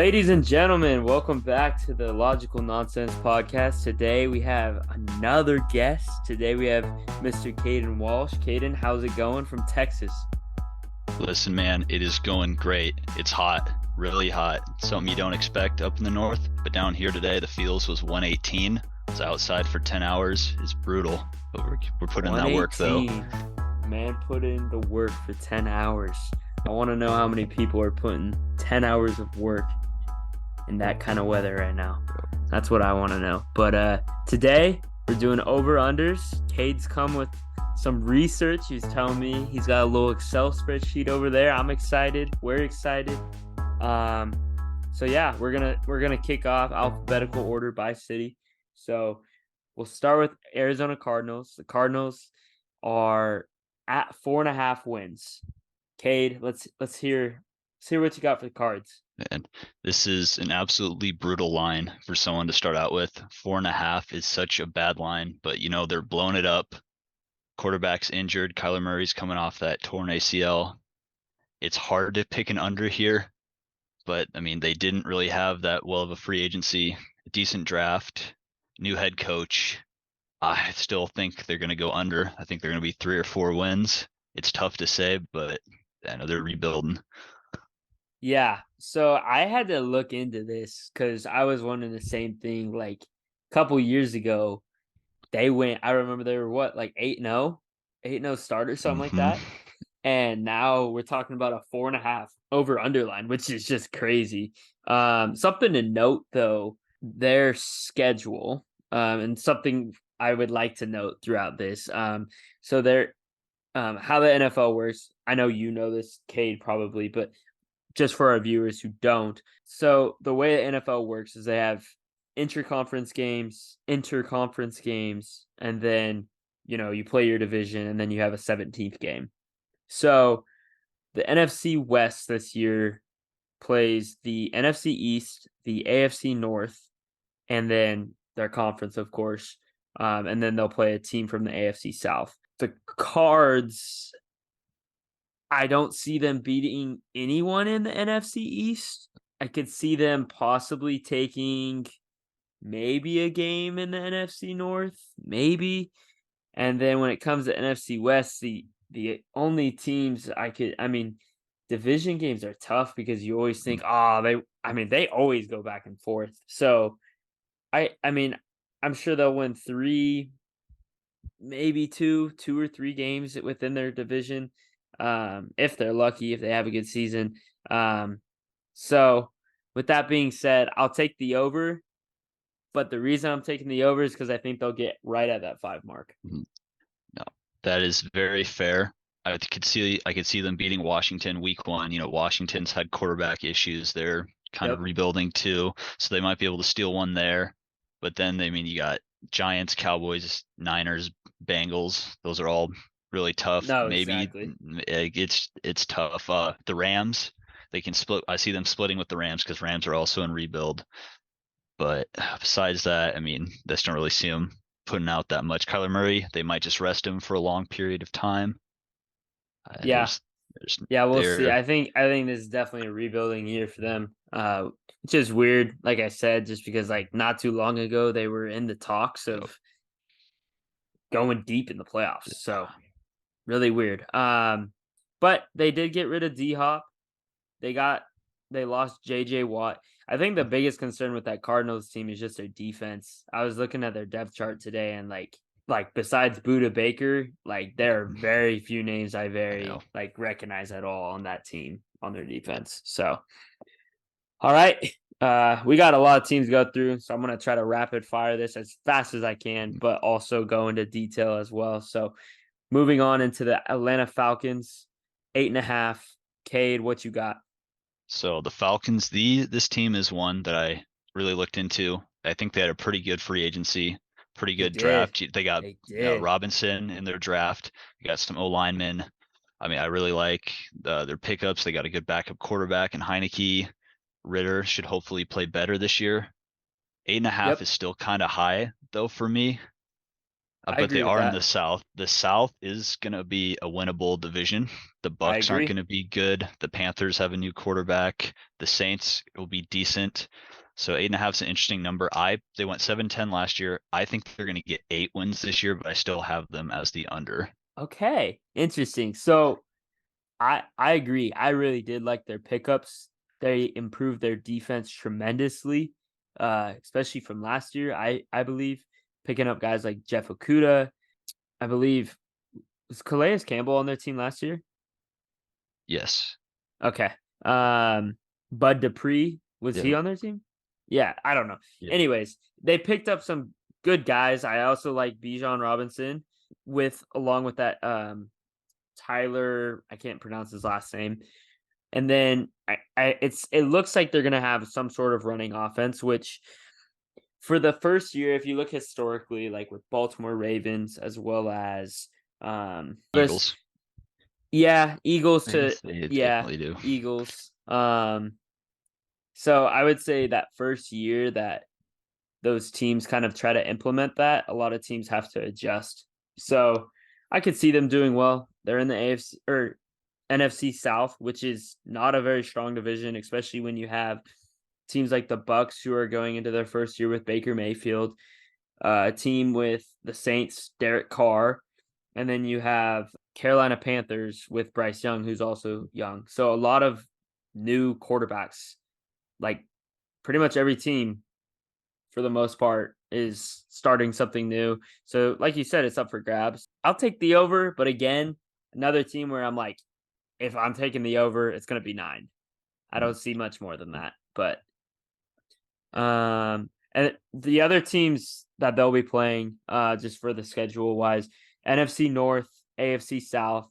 Ladies and gentlemen, welcome back to the Logical Nonsense podcast. Today we have another guest. Today we have Mr. Kaden Walsh. Kaden, how's it going from Texas? Listen, man, it is going great. It's hot, really hot. Something you don't expect up in the north, but down here today, the feels was 118. It's outside for 10 hours. It's brutal, but we're putting in that work, though. Man, put in the work for 10 hours. I want to know how many people are putting 10 hours of work in that kind of weather right now. That's what I want to know. But today, we're doing over-unders. Cade's come with some research. He's telling me he's got a little Excel spreadsheet over there. I'm excited. We're excited. So yeah, we're gonna kick off alphabetical order by city. So we'll start with Arizona Cardinals. The Cardinals are at 4.5 wins. Cade, let's hear what you got for the Cards. And this is an absolutely brutal line for someone to start out with. 4.5 is such a bad line, but they're blowing it up. Quarterback's injured. Kyler Murray's coming off that torn ACL. It's hard to pick an under here, but they didn't really have that well of a free agency, a decent draft, new head coach. I still think they're going to go under. I think they're going to be 3 or 4 wins. It's tough to say, but I know they're rebuilding. Yeah, so I had to look into this because I was wondering the same thing. Like a couple years ago, they went. I remember they were what, like 8-0, 8-0 start or something like that. And now we're talking about a 4.5 over underline, which is just crazy. Something to note though, their schedule, and something I would like to note throughout this. So they're how the NFL works. I know you know this, Cade, probably, but just for our viewers who don't. So the way the NFL works is they have interconference games, and then, you play your division, and then you have a 17th game. So the NFC West this year plays the NFC East, the AFC North, and then their conference, of course. And then they'll play a team from the AFC South. The Cards, I don't see them beating anyone in the NFC East. I could see them possibly taking maybe a game in the NFC North, maybe. And then when it comes to NFC West, the only teams division games are tough because you always think, they always go back and forth. So I'm sure they'll win 3, maybe 2 or 3 games within their division. If they're lucky, if they have a good season. So with that being said, I'll take the over, but the reason I'm taking the over is because I think they'll get right at that 5 mark. No, that is very fair. I could see them beating Washington week 1. Washington's had quarterback issues. They're kind of rebuilding too, so they might be able to steal one there. But then, you got Giants, Cowboys, Niners, Bengals. Those are all really tough. No, maybe exactly. it's tough. The Rams, they can split. I see them splitting with the Rams because Rams are also in rebuild. But besides that, just don't really see them putting out that much. Kyler Murray, they might just rest him for a long period of time. Yeah, we'll see. I think this is definitely a rebuilding year for them. Which is weird, like I said, just because not too long ago they were in the talks of going deep in the playoffs. So really weird. But they did get rid of D-Hop. They lost JJ Watt. I think the biggest concern with that Cardinals team is just their defense. I was looking at their depth chart today, and like besides Buda Baker, there are very few names I recognize at all on that team, on their defense. So all right. We got a lot of teams to go through, so I'm going to try to rapid fire this as fast as I can, but also go into detail as well. So moving on into the Atlanta Falcons, 8.5. Cade, what you got? So the Falcons, this team is one that I really looked into. I think they had a pretty good free agency, pretty good draft. They got Robinson in their draft. They got some O-linemen. I really like their pickups. They got a good backup quarterback in Heineke. Ritter should hopefully play better this year. 8.5 is still kind of high though for me. I But agree they with are in that. the South. The South is going to be a winnable division. The I Bucks aren't agree. going to be good. The Panthers have a new quarterback. The Saints will be decent. So 8.5 is an interesting number. They went 7-10 last year. I think they're going to get 8 wins this year, but I still have them as the under. Okay, interesting. So I agree. I really did like their pickups. They improved their defense tremendously, especially from last year. I believe picking up guys like Jeff Okuda. I believe was Calais Campbell on their team last year. Yes. Okay. Um, Bud Dupree, was he Yeah. on their team? Yeah, I don't know. Yeah. Anyways, they picked up some good guys. I also like Bijan Robinson with along with that Tyler, I can't pronounce his last name. And then it looks like they're gonna have some sort of running offense, which for the first year, if you look historically, like with Baltimore Ravens as well as this Eagles. yeah, Eagles to They yeah, definitely do. Eagles. So I would say that first year that those teams kind of try to implement that, a lot of teams have to adjust. So I could see them doing well. They're in the AFC or NFC South, which is not a very strong division, especially when you have teams like the Bucks who are going into their first year with Baker Mayfield, a team with the Saints, Derek Carr, and then you have Carolina Panthers with Bryce Young, who's also young. So a lot of new quarterbacks. Like pretty much every team, for the most part, is starting something new. So, like you said, it's up for grabs. I'll take the over, but again, another team where I'm like, if I'm taking the over, it's going to be 9. I don't see much more than that. But and the other teams that they'll be playing, just for the schedule wise, NFC North, AFC South,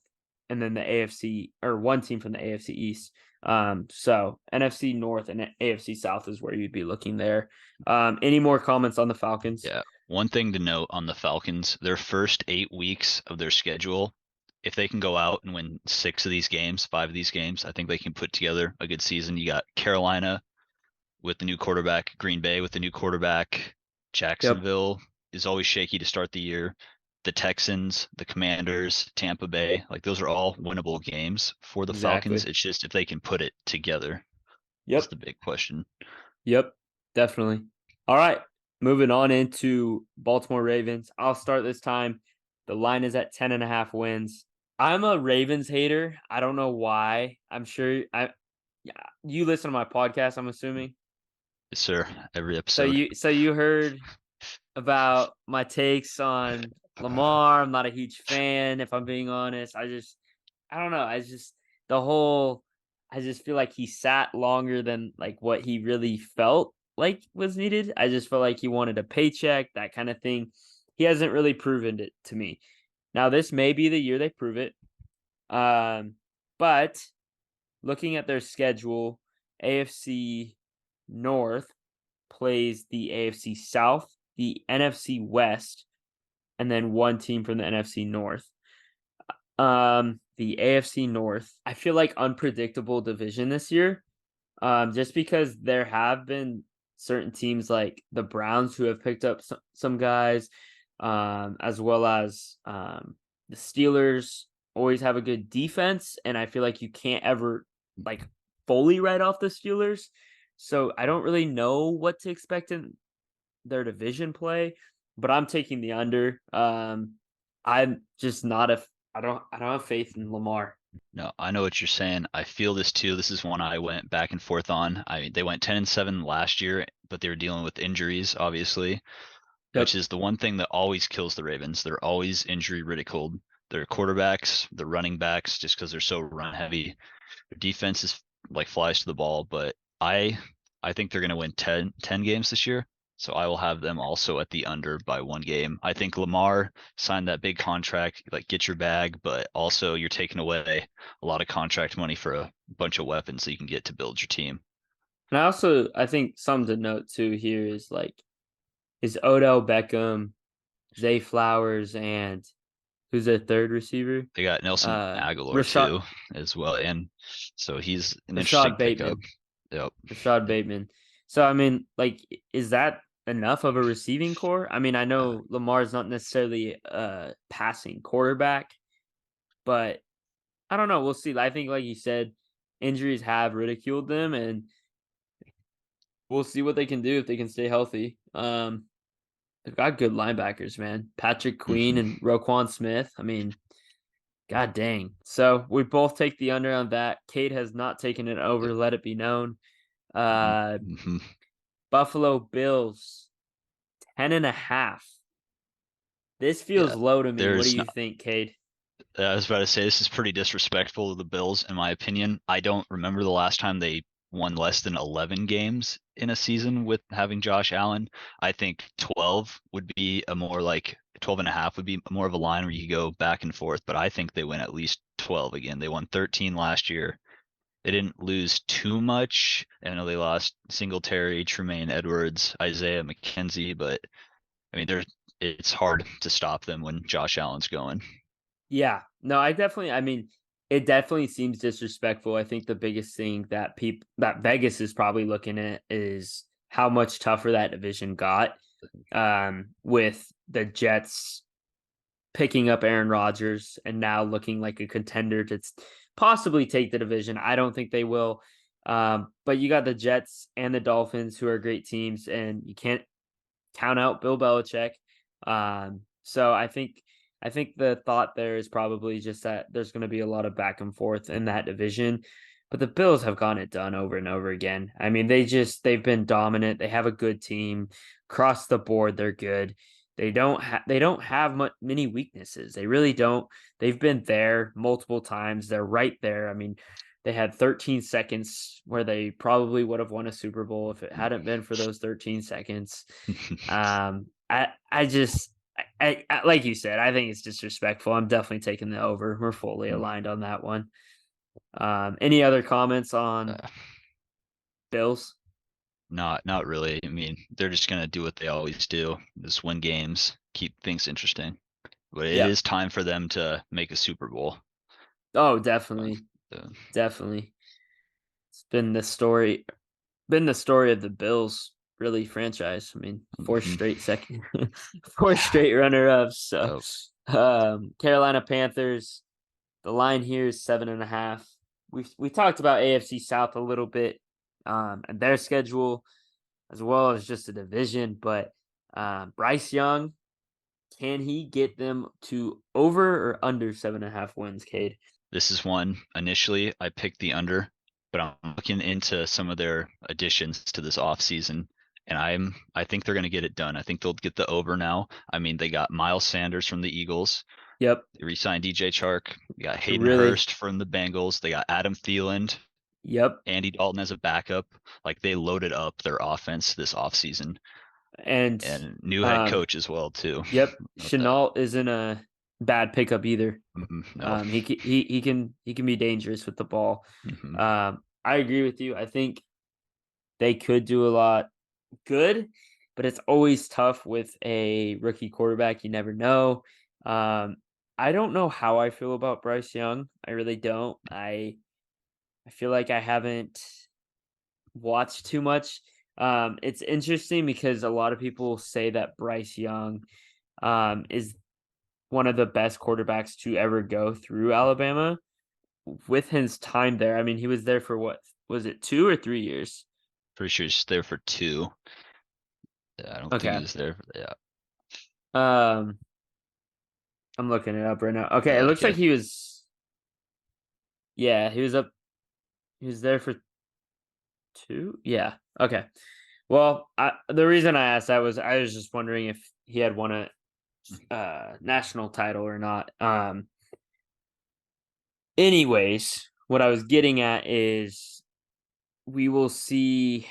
and then the AFC or one team from the AFC East. So NFC North and AFC South is where you'd be looking there. Any more comments on the Falcons? Yeah. One thing to note on the Falcons, their first 8 weeks of their schedule, if they can go out and win 6 of these games, 5 of these games, I think they can put together a good season. You got Carolina with the new quarterback, Green Bay with the new quarterback, Yep, Jacksonville is always shaky to start the year. The Texans, the Commanders, Tampa Bay, like those are all winnable games for the Falcons. exactly. It's just if they can put it together is Yep, the big question. yep, definitely. All right, moving on into Baltimore Ravens. I'll start this time. The line is at 10.5 wins. I'm a Ravens hater. I don't know why. I'm sure yeah, you listen to my podcast, I'm assuming. Yes, sir. Every So episode. you heard about my takes on Lamar. I'm not a huge fan, if I'm being honest. I don't know. The whole I just feel like he sat longer than like what he really felt like was needed. I just felt like he wanted a paycheck, that kind of thing. He hasn't really proven it to me. Now this may be the year they prove it. But looking at their schedule, AFC North plays the AFC South, the NFC West, and then one team from the NFC North. The AFC North, I feel like unpredictable division this year. Just because there have been certain teams like the Browns who have picked up some guys, as well as the Steelers always have a good defense, and I feel like you can't ever like fully write off the Steelers. So I don't really know what to expect in their division play, but I'm taking the under. I'm just not a I don't have faith in Lamar. No, I know what you're saying. I feel this too. This is one I went back and forth on. They went 10-7 last year, but they were dealing with injuries, obviously, which Yep. is the one thing that always kills the Ravens. They're always injury ridiculed. Their quarterbacks, the running backs, just because they're so run heavy. Their defense is like flies to the ball, but I think they're going to win 10 games this year. So I will have them also at the under by 1 game. I think Lamar signed that big contract, like get your bag, but also you're taking away a lot of contract money for a bunch of weapons that you can get to build your team. And I think something to note too here is like is Odell Beckham, Zay Flowers, and who's their third receiver? They got Nelson Aguilar Rashad too, as well, and so he's an interesting Rashad pickup. Bateman. Yep. Rashad Bateman. So I mean, like, is that enough of a receiving core. I mean, I Uh, know Lamar's not necessarily a passing quarterback, but I don't know. We'll see. I think, like you said, injuries have ridiculed them, and we'll see what they can do if they can stay healthy. They've got good linebackers, man. Patrick Queen mhm. and Roquan Smith. I mean, god dang. So we both take the under on that. Kate has not taken it Yep. over. Let it be known. Mhm, Uh, mhm. Buffalo Bills 10.5. This feels Yeah, low to me. What do there's you think, Cade? I was about to say this is pretty disrespectful to the Bills, in my opinion. I don't remember the last time they won less than 11 games in a season with having Josh Allen. I think 12 would be a more like 12 and a half would be more of a line where you go back and forth, but I think they win at least 12 again. They won 13 last year. They didn't lose too much. I know they lost Singletary, Tremaine Edwards, Isaiah McKenzie, but I mean, it's hard to stop them when Josh Allen's going. Yeah. No, I mean, it definitely seems disrespectful. I think the biggest thing that people that Vegas is probably looking at is how much tougher that division got. With the Jets picking up Aaron Rodgers and now looking like a contender to possibly take the division. I don't think they will. But you got the Jets and the Dolphins, who are great teams, and you can't count out Bill Belichick. So I think the thought there is probably just that there's going to be a lot of back and forth in that division. But the Bills have gotten it done over and over again. I mean, they've been dominant. They have a good team across the board. They're good. They don't have many weaknesses. They really don't. They've been there multiple times. They're right there. I mean, they had 13 seconds where they probably would have won a Super Bowl if it hadn't been for those 13 seconds. I just like you said, I think it's disrespectful. I'm definitely taking the over. We're fully aligned on that one. Any other comments on Uh, Bills? not really. I mean, they're just gonna do what they always do, just win games, keep things interesting. But it Yep. is time for them to make a Super Bowl. Oh, Uh, definitely, uh, definitely. It's been the story of the Bills really franchise. I mean, four mhm. straight second, four straight runner ups. So, Yep. Carolina Panthers. The line here is 7.5. We talked about AFC South a little bit, and their schedule as well as just a division. But Bryce Young, can he get them to over or under 7.5 wins, Cade? This is one. Initially, I picked the under, but I'm looking into some of their additions to this offseason, and I think they're gonna get it done. I think they'll get the over now. I mean, they got Miles Sanders from the Eagles. Yep. They re-signed DJ Chark. They got To Hayden really, Hurst from the Bengals. They got Adam Thielen, yep. Andy Dalton as a backup. Like they loaded up their offense this offseason And and new head um, coach as well too. yep, Note that. Chenault isn't a bad pickup either. No. He can be dangerous with the ball. Hmm. I agree with you. I think they could do a lot good, but it's always tough with a rookie quarterback. You never know. Um, I don't know how I feel about Bryce Young. I really don't. I feel like I haven't watched too much. It's interesting because a lot of people say that Bryce Young is one of the best quarterbacks to ever go through Alabama with his time there. I mean, he was there for what was it, 2 or 3 years? Pretty sure he's there for two. Yeah, I don't think he Okay. was there. Yeah. Um, I'm looking it up right now. Okay, it looks like Okay. he was. Yeah, he was up. He was there for two. Yeah. Okay. Well, the reason I asked that was I was just wondering if he had won a national title or not. Anyways, what I was getting at is we will see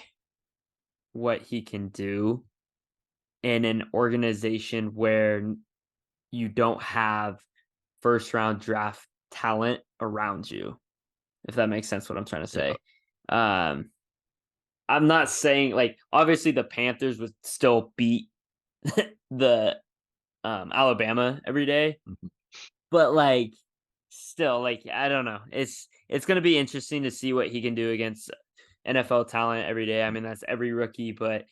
what he can do in an organization where you don't have first round draft talent around you, if that makes sense what I'm trying to Yeah. say. Um, I'm not saying like obviously the Panthers would still beat the Alabama every day, Mhm. but like still like I don't know. It's going to be interesting to see what he can do against NFL talent every day. I mean that's every rookie, but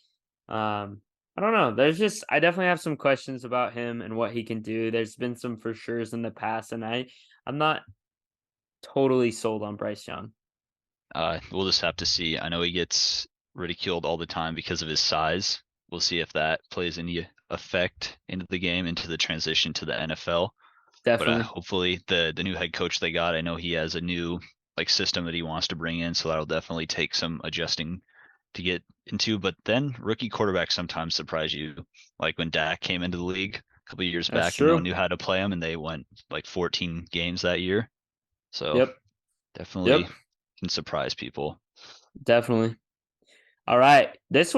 um I don't know. I definitely have some questions about him and what he can do. There's been some for sures in the past, and I'm not totally sold on Bryce Young. We'll just have to see. I know he gets ridiculed all the time because of his size. We'll see if that plays any effect into the game, into the transition to the NFL. But Definitely. hopefully the new head coach they got, I know he has a new like system that he wants to bring in, so that'll definitely take some adjusting to get into. But then rookie quarterbacks sometimes surprise you. Like when Dak came into the league a couple of years That's back and no one true. knew how to play him and they went like 14 games that year. So Yep. definitely Yep. can surprise people. Definitely. All right. This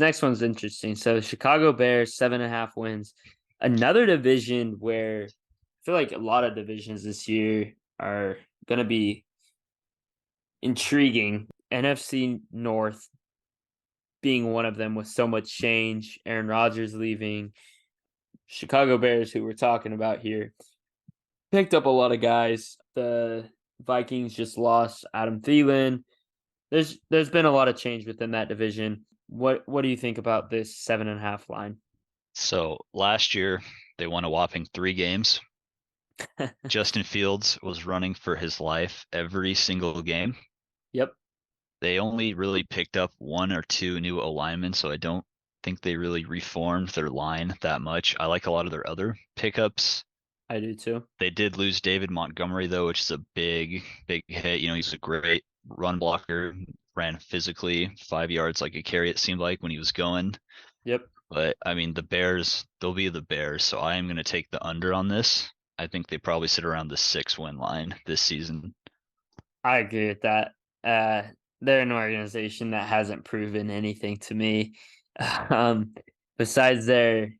next one's interesting. So Chicago Bears, 7.5 wins. Another division where I feel like a lot of divisions this year are gonna be intriguing. NFC North being one of them with so much change. Aaron Rodgers leaving. Chicago Bears, who we're talking about here, picked up a lot of guys. The Vikings just lost Adam Thielen. There's been a lot of change within that division. What do you think about this 7.5 line? So last year they won a whopping 3 games. Justin Fields was running for his life every single game. Yep, They only really picked up 1 or 2 new alignment, so I don't think they really reformed their line that much. I like a lot of their other pickups. I do too. They did lose David Montgomery though, which is a big hit. He's a great run blocker, ran physically 5 yards like a carry, it seemed like when he was going. Yep, But I mean, the Bears, they'll be the Bears, so I am going to take the under on this. I think they probably sit around the 6 win line this season. I agree with that. They're an organization that hasn't proven anything to me. Um, besides their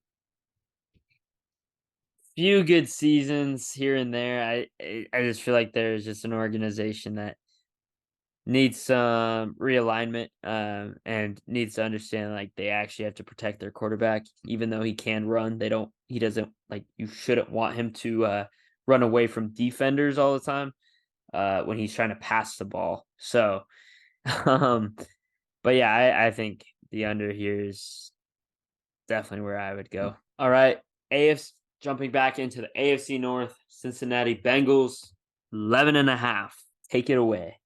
few good seasons here and there, I just feel like there's just an organization that needs some realignment, and needs to understand like they actually have to protect their quarterback, even though he can run. He doesn't like you shouldn't want him to run away from defenders all the time when he's trying to pass the ball. So, um, but yeah, I think the under here is definitely where I would go. All right, AFC jumping back into the AFC North, Cincinnati Bengals, 11.5. Take it away.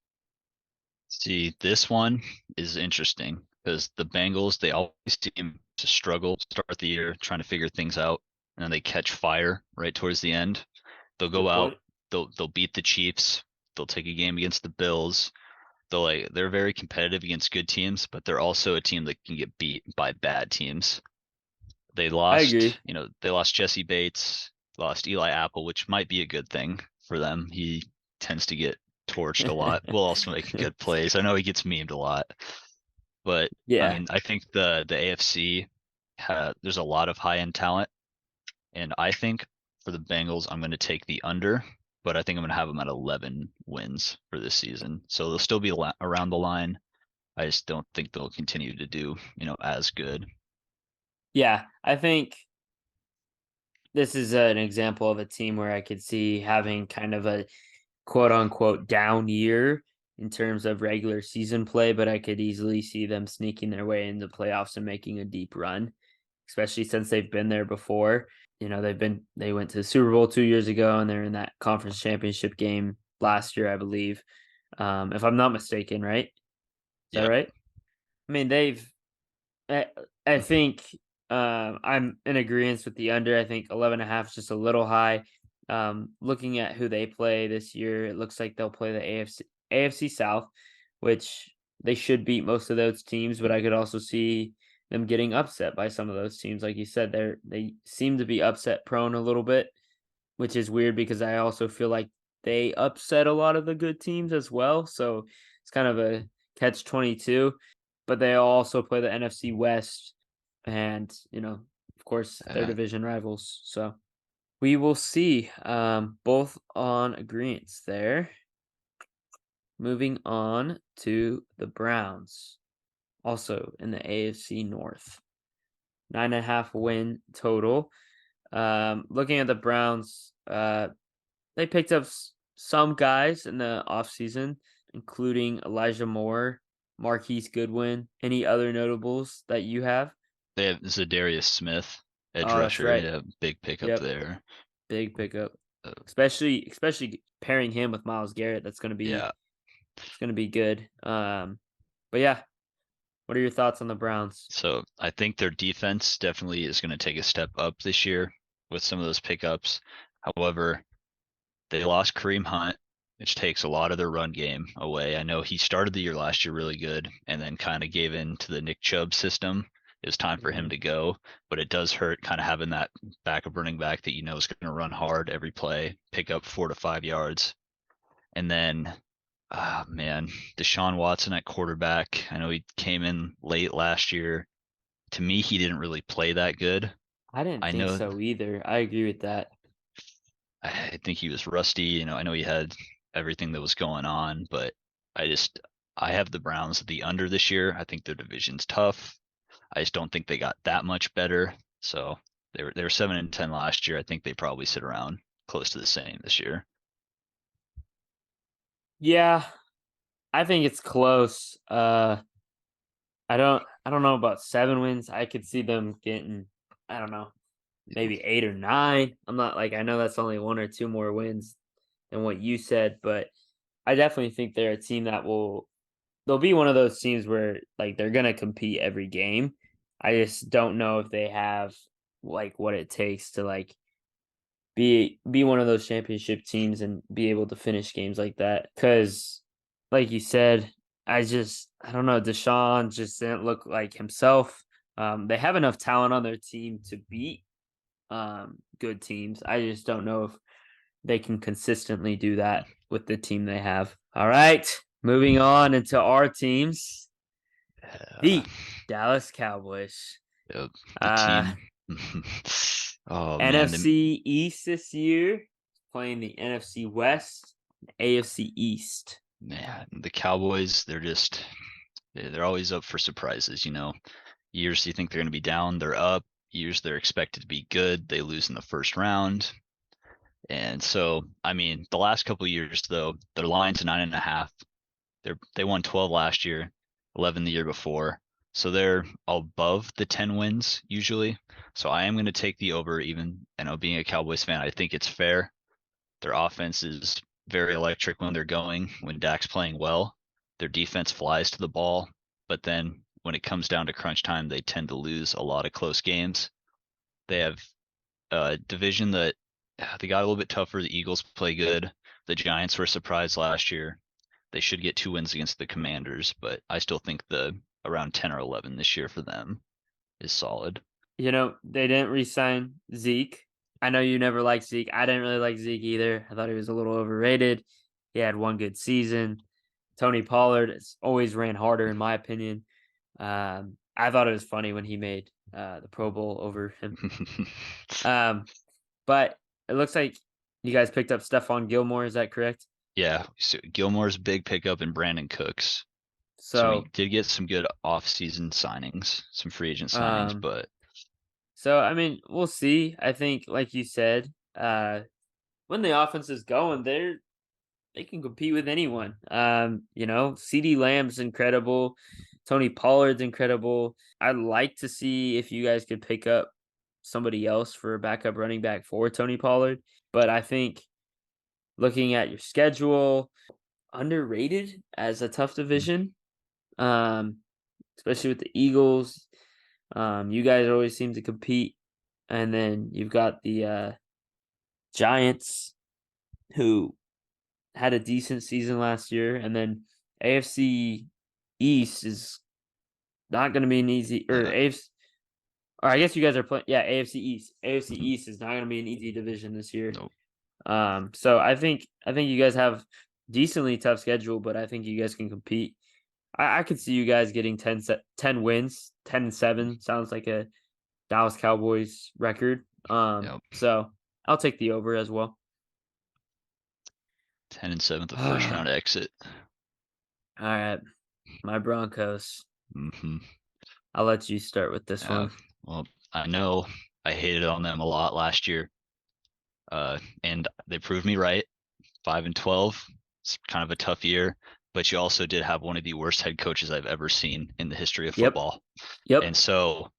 See, this one is interesting because the Bengals, they always seem to struggle to start the year trying to figure things out, and then they catch fire right towards the end. They'll go Good out, point. they'll beat the Chiefs, they'll take a game against the Bills. They're very competitive against good teams, but they're also a team that can get beat by bad teams. I agree. They lost Jesse Bates, lost Eli Apple, which might be a good thing for them. He tends to get torched a lot. Will also make good plays. I know he gets memed a lot, but I Yeah. mean, I think the AFC there's a lot of high end talent, and I think for the Bengals, I'm going to take the under, but I think I'm going to have them at 11 wins for this season. So they'll still be around the line. I just don't think they'll continue to do as good. Yeah, I think this is an example of a team where I could see having kind of a quote unquote down year in terms of regular season play, but I could easily see them sneaking their way into playoffs and making a deep run, especially since they've been there before. They went to the Super Bowl 2 years ago and they're in that conference championship game last year, I believe. If I'm not mistaken, right? Is that Yep. right? I mean, I, I think I'm in agreement with the under. I think 11.5 is just a little high. Looking at who they play this year, it looks like they'll play the AFC South, which they should beat most of those teams, but I could also see them getting upset by some of those teams. Like you said, they seem to be upset prone a little bit, which is weird because I also feel like they upset a lot of the good teams as well. So it's kind of a catch 22, but they also play the NFC West and, of course, their Uh, division rivals. So we will see. Both on agreements there. Moving on to the Browns, also in the AFC North. 9.5 win total. Looking at the Browns, they picked up some guys in the offseason, including Elijah Moore, Marquise Goodwin. Any other notables that you have? They have Zadarius Smith, edge Oh, that's rusher. right. Yeah, big pickup Yep, there. big pickup. Uh, Especially pairing him with Miles Garrett. That's gonna be yeah. it's gonna be good. But yeah, what are your thoughts on the Browns? So I think their defense definitely is going to take a step up this year with some of those pickups. However, they lost Kareem Hunt, which takes a lot of their run game away. I know he started the year last year really good and then kind of gave in to the Nick Chubb system. It was time for him Mhm. to go, but it does hurt kind of having that backup running back that you know is going to run hard every play, pick up 4 to 5 yards. And then, man, Deshaun Watson at quarterback. I know he came in late last year. To me, he didn't really play that good. I didn't I think know, so either. I agree with that. I think he was rusty. I know he had everything that was going on, but I just, I have the Browns the under this year. I think their division's tough. I just don't think they got that much better. So they were 7-10 last year. I think they probably sit around close to the same this year. Yeah, I think it's close. I don't know about 7 wins. I could see them getting, I don't know, maybe 8 or 9. I'm not like I know that's only 1 or 2 more wins than what you said, but I definitely think they're a team that they'll be one of those teams where like they're gonna compete every game. I just don't know if they have like what it takes to like be one of those championship teams and be able to finish games like that. Cause like you said, I don't know, Deshaun just didn't look like himself. They have enough talent on their team to beat good teams. I just don't know if they can consistently do that with the team they have. All right, moving on into our teams, Uh, the Dallas Cowboys. Yep, the Uh, team. Oh man, NFC East this year, playing the NFC West, AFC East. the Cowboys, they're always up for surprises, Years you think they're going to be down, they're up. Years they're expected to be good, they lose in the first round. And so, I mean, the last couple of years though, their line's 9.5. They won 12 last year, 11 the year before. So they're above the 10 wins usually. So I am going to take the over even, being a Cowboys fan, I think it's fair. Their offense is very electric when they're going, when Dak's playing well. Their defense flies to the ball, but then when it comes down to crunch time, they tend to lose a lot of close games. They have a division that they got a little bit tougher. The Eagles play good. The Giants were surprised last year. They should get 2 wins against the Commanders, but I still think the around 10 or 11 this year for them is solid. They didn't re-sign Zeke. I know you never liked Zeke. I didn't really like Zeke either. I thought he was a little overrated. He had one good season. Tony Pollard has always ran harder, in my opinion. I thought it was funny when he made the Pro Bowl over him. Um, but it looks like you guys picked up Stephon Gilmore. Is that correct? Yeah, so Gilmore's big pickup and Brandon Cooks. So we So, did get some good off-season signings, some free agent signings, um, but I mean, we'll see. I think, like you said, when the offense is going, they can compete with anyone. CD Lamb's incredible. Tony Pollard's incredible. I'd like to see if you guys could pick up somebody else for a backup running back for Tony Pollard. But I think looking at your schedule, underrated as a tough division, um, especially with the Eagles. You guys always seem to compete. And then you've got the Giants, who had a decent season last year, and then AFC East is not going to be an easy, or yeah, AFC, or I guess you guys are playing. Yeah, AFC East. AFC East is not going to be an easy division this year. nope. So I think you guys have decently tough schedule, but I think you guys can compete. I could see you guys getting 10 wins, 10-7 sounds like a Dallas Cowboys record. Yep. So I'll take the over as well. 10-7, the first All round exit. right, my Broncos. Hmm. I'll let you start with this Yeah. one. Well, I know I hated on them a lot last year, and they proved me right. 5-12. It's kind of a tough year, but you also did have one of the worst head coaches I've ever seen in the history of Yep. football. Yep. And so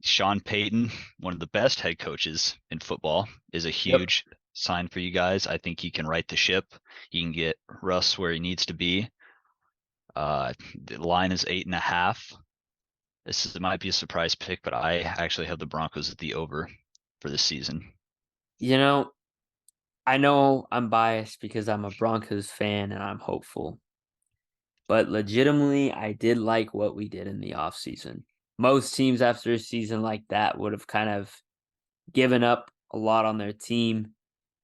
Sean Payton, one of the best head coaches in football, is a Yep. huge sign for you guys. I think he can right the ship. He can get Russ where he needs to be. The line is 8.5. Might be a surprise pick, but I actually have the Broncos at the over for this season. You know, I know I'm biased because I'm a Broncos fan and I'm hopeful, but legitimately, I did like what we did in the offseason. Most teams after a season like that would have kind of given up a lot on their team.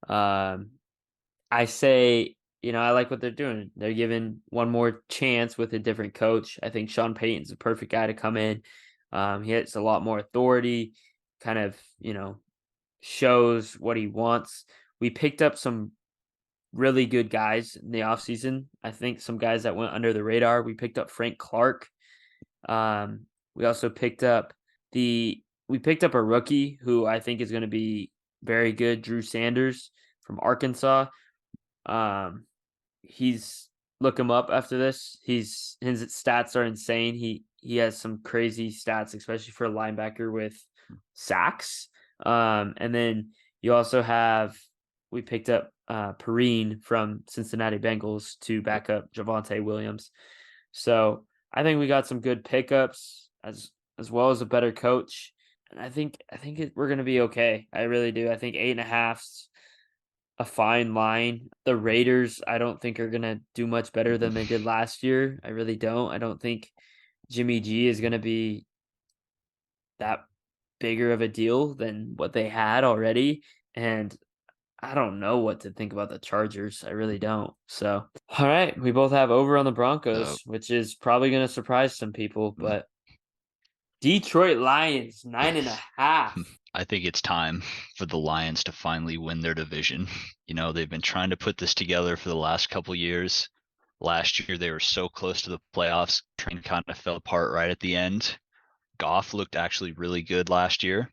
Um, I say, I like what they're doing. They're giving one more chance with a different coach. I think Sean Payton's the perfect guy to come in. He has a lot more authority, kind of, shows what he wants. We picked up some really good guys in the offseason. I think some guys that went under the radar. We picked up Frank Clark. Um, we also picked up a rookie who I think is going to be very good, Drew Sanders from Arkansas. Um, he's Look him up after this. His stats are insane. He has some crazy stats, especially for a linebacker with sacks. And then you also have we picked up Perrine from Cincinnati Bengals to Yep. back up Javonte Williams. So I think we got some good pickups as well as a better coach. And we're gonna be okay. I really do. I think 8.5's a fine line. The Raiders, I don't think are gonna do much better than they did last year. I really don't. I don't think Jimmy G is gonna be that bigger of a deal than what they had already. And I don't know what to think about the Chargers. I really don't. So, all right, we both have over on the So Broncos, which is probably going to surprise some people. But Detroit Lions 9.5. I think it's time for the Lions to finally win their division. They've been trying to put this together for the last couple years. Last year, they were so close to the playoffs. Train kind of fell apart right at the end. Goff looked actually really good last year.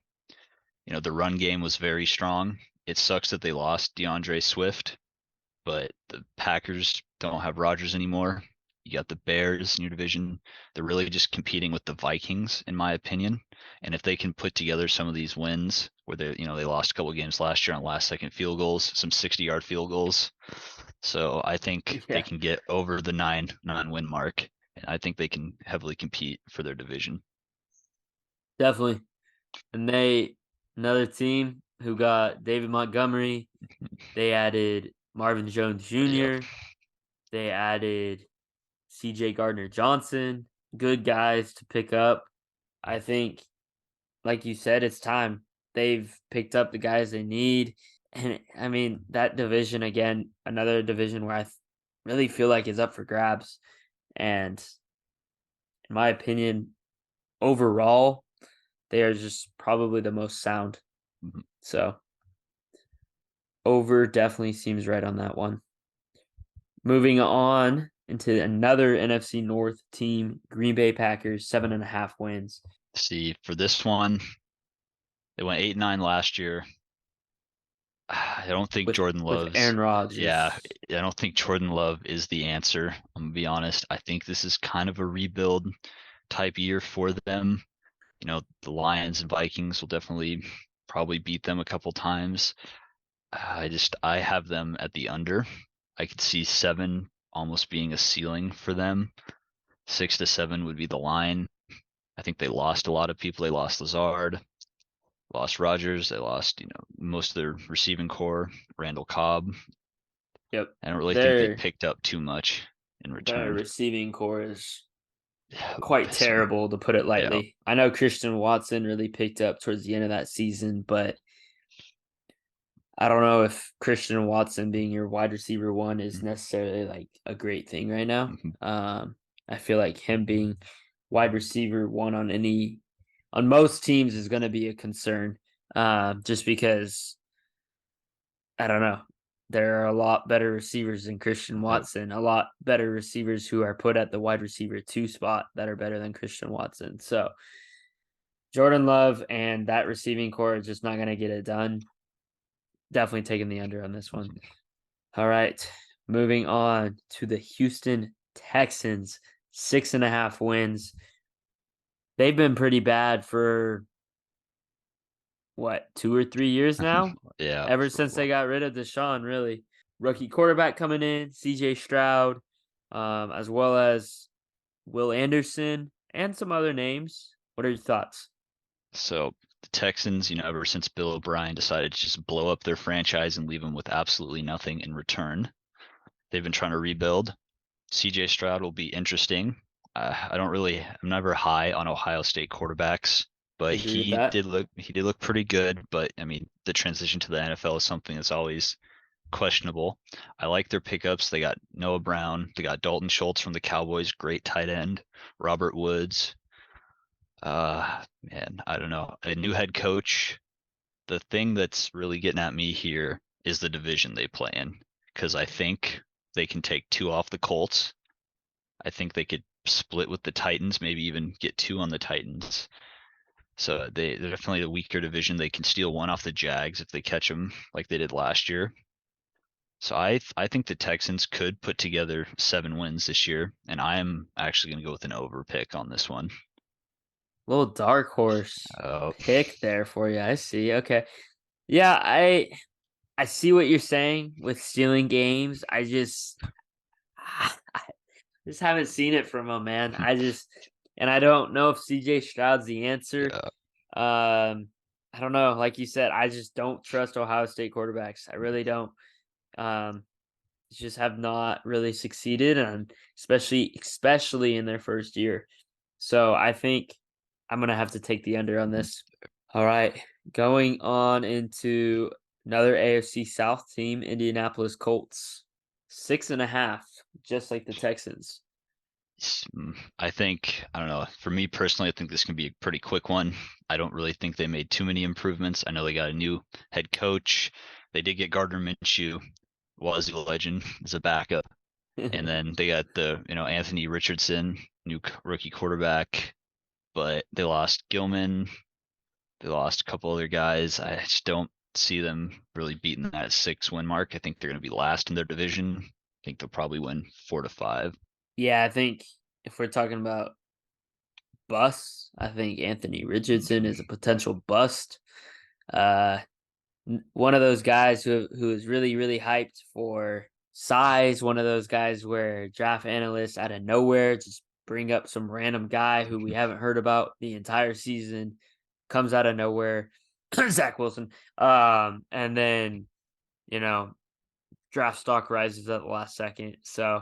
The run game was very strong. It sucks that they lost DeAndre Swift, but the Packers don't have Rodgers anymore. You got the Bears in your division. They're really just competing with the Vikings, in my opinion. And if they can put together some of these wins where they lost a couple of games last year on last second field goals, some 60-yard field goals. So I think they Yeah, can get over the nine win mark. And I think they can heavily compete for their division. definitely. And another team who got David Montgomery, they added Marvin Jones Yep. Jr., they added CJ Gardner Johnson, good guys to pick up. I think, like you said, it's time. They've picked up the guys they need. And I mean, that division, again, another division where really feel like is up for grabs. And in my opinion, overall, they are just probably the most sound. Mhm. So over definitely seems right on that one. Moving on into another NFC North team, Green Bay Packers, 7.5 wins See, for this one, they went 8-9 last year. I don't think with Jordan Love's. Aaron Yeah, Rodgers. I don't think Jordan Love is the answer. I'm gonna be honest. I think this is kind of a rebuild type year for them. The Lions and Vikings will definitely probably beat them a couple times. I have them at the under. I could see 7 almost being a ceiling for them. 6 to 7 would be the line. I think they lost a lot of people. They lost Lazard, lost Rogers. They lost, most of their receiving core, Randall Cobb. Yep. I don't really think they Their picked up too much in their return. receiving core is quite So, terrible to put it yeah. lightly. I know Christian Watson really picked up towards the end of that season, but I don't know if Christian Watson being your wide receiver one is necessarily like a great thing right now. Mhm. I feel like him being wide receiver one on most teams is going to be a concern. Just because I don't know. There are a lot better receivers than Christian Yep. Watson, a lot better receivers who are put at the wide receiver two spot that are better than Christian Watson. So Jordan Love and that receiving core is just not going to get it done. Definitely taking the under on this one. All right. Moving on to the Houston Texans, 6.5 wins. They've been pretty bad for what, 2 or 3 years now? Yeah, Ever for a since they while. got rid of Deshaun, really. Rookie quarterback coming in, CJ Stroud, as well as Will Anderson and some other names. What are your thoughts? So the Texans, ever since Bill O'Brien decided to just blow up their franchise and leave them with absolutely nothing in return, they've been trying to rebuild. CJ Stroud will be interesting. I'm never high on Ohio State quarterbacks, I but agree with that. he did look pretty good. But I mean, the transition to the NFL is something that's always questionable. I like their pickups. They got Noah Brown. They got Dalton Schultz from the Cowboys, great tight end. Robert Woods. Man, I don't know. A new head coach. The thing that's really getting at me here is the division they play in, because I think they can take two off the Colts. I think they could split with the Titans, maybe even get two on the Titans. So they're definitely the weaker division. They can steal one off the Jags if they catch them like they did last year. So I think the Texans could put together 7 wins this year, and I'm actually going to go with an over pick on this one. Little dark horse Uh, pick there for you. I see. Okay. Yeah, I see what you're saying with stealing games. I just haven't seen it from him, man. And I don't know if CJ Stroud's the answer. yeah, I don't know. Like you said, I just don't trust Ohio State quarterbacks. I really don't. Um, just have not really succeeded, and especially in their first year. So I think I'm gonna have to take the under on mhm. this. All right, going on into another AFC South team, Indianapolis Colts, 6.5, just like the Texans. I think, I don't know. For me personally, I think this can be a pretty quick one. I don't really think they made too many improvements. I know they got a new head coach. They did get Gardner Minshew, Wazoo legend, as a backup. And then they got Anthony Richardson, new rookie quarterback, but they lost Gilman. They lost a couple other guys. I just don't see them really beating that 6 win mark. I think they're going to be last in their division. I think they'll probably win 4 to 5. Yeah, I think if we're talking about busts, I think Anthony Richardson Mhm. is a potential bust. Uh, One of those guys who is really hyped for size. One of those guys where draft analysts out of nowhere just bring up some random guy who we haven't heard about the entire season, comes out of nowhere. Zach Wilson. And then you know draft stock rises at the last second. So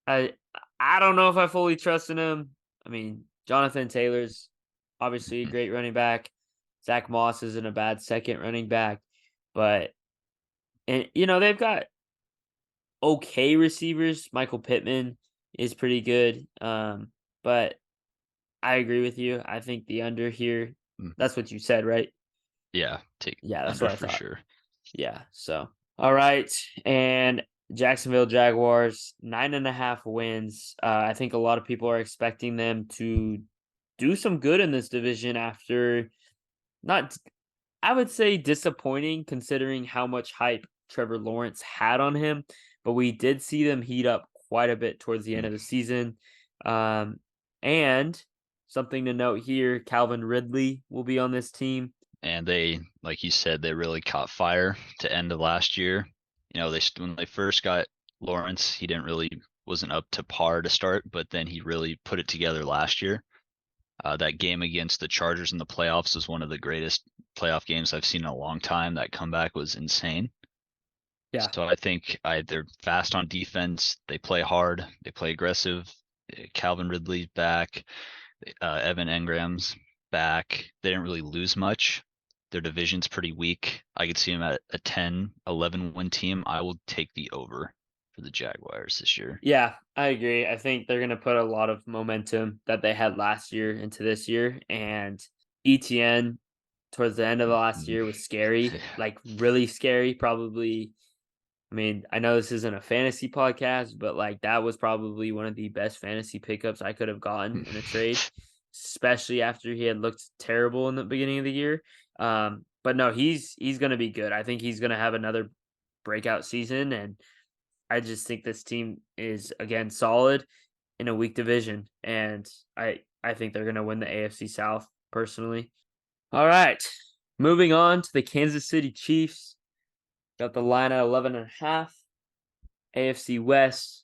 I I don't know if I fully trust in him. I mean, Jonathan Taylor's obviously a great running back. Zach Moss isn't a bad second running back, but and they've got okay receivers. Michael Pittman is pretty good. But I agree with you. I think the under here. Mhm. That's what you said, right? Yeah, take Yeah, that's under what I for thought. sure. Yeah. So all right. And Jacksonville Jaguars, 9.5 wins. I think a lot of people are expecting them to do some good in this division after not I would say disappointing considering how much hype Trevor Lawrence had on him, but we did see them heat up quite a bit towards the end Mm. of the season. Um, and something to note here, Calvin Ridley will be on this team. And they, like you said, they really caught fire to end of last year. They when they first got Lawrence, he didn't really wasn't up to par to start, but then he really put it together last year. That game against the Chargers in the playoffs was one of the greatest playoff games I've seen in a long time. That comeback was insane. Yeah. So I think they're fast on defense. They play hard. They play aggressive. Calvin Ridley's back. Evan Engram's back. They didn't really lose much. Their division's pretty weak. I could see them at a 10, 11 win team. I will take the over for the Jaguars this year. Yeah, I agree. I think they're going to put a lot of momentum that they had last year into this year. And ETN towards the end of the last Mhm. year was scary, like really scary. Probably, I mean, I know this isn't a fantasy podcast, but like that was probably one of the best fantasy pickups I could have gotten in a trade, especially after he had looked terrible in the beginning of the year. But no, he's going to be good. I think he's going to have another breakout season, and I just think this team is again solid in a weak division, and I think they're going to win the AFC South personally. All right. Moving on to the Kansas City Chiefs. Got the line at 11.5. AFC West,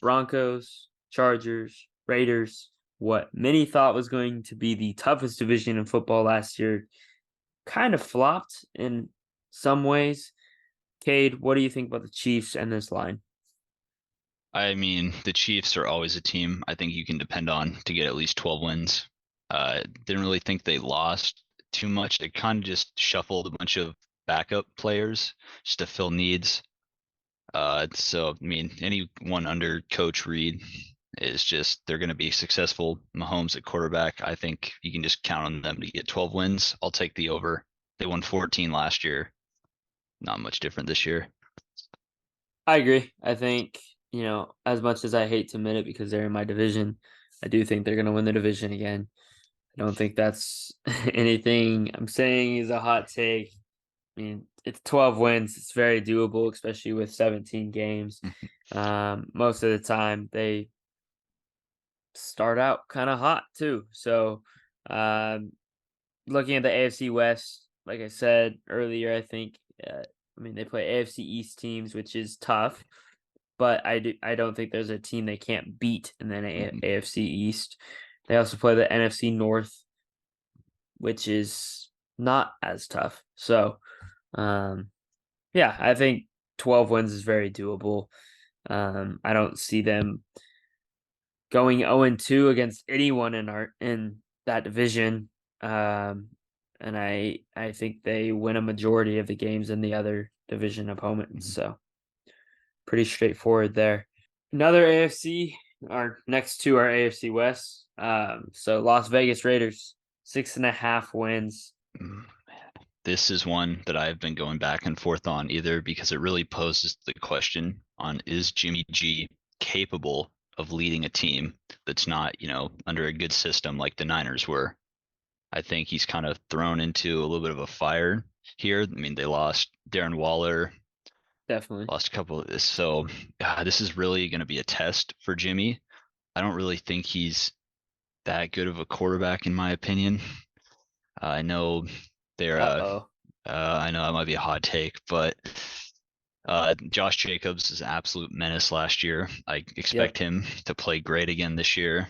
Broncos, Chargers, Raiders. What many thought was going to be the toughest division in football last year kind of flopped in some ways. Cade, what do you think about the Chiefs and this line? I mean, the Chiefs are always a team I think you can depend on to get at least 12 wins. Didn't really think they lost too much. They kind of just shuffled a bunch of backup players just to fill needs. So I mean, anyone under Coach Reed is just they're going to be successful. Mahomes at quarterback, I think you can just count on them to get 12 wins. I'll take the over. They won 14 last year. Not much different this year. I agree. I think, as much as I hate to admit it because they're in my division, I do think they're going to win the division again. I don't think that's anything I'm saying is a hot take. I mean, it's 12 wins. It's very doable, especially with 17 games. Most of the time, they start out kind of hot too. So, um, looking at the AFC West, like I said earlier, I think, they play AFC East teams, which is tough. But I don't think there's a team they can't beat in the AFC East. They also play the NFC North, which is not as tough. So, yeah, I think 12 wins is very doable. I don't see them going 0-2 against anyone in that division. And I think they win a majority of the games in the other division opponents. So pretty straightforward there. Another AFC, our next two are AFC West. So Las Vegas Raiders, 6.5 wins. This is one that I've been going back and forth on either because it really poses the question on is Jimmy G capable of leading a team that's not, under a good system like the Niners were. I think he's kind of thrown into a little bit of a fire here. I mean, they lost Darren Waller, Definitely. lost a couple of this. So this is really going to be a test for Jimmy. I don't really think he's that good of a quarterback, in my opinion. I know they're, Uh-oh. I know that might be a hot take, but Josh Jacobs is an absolute menace last year. I expect Yep. him to play great again this year.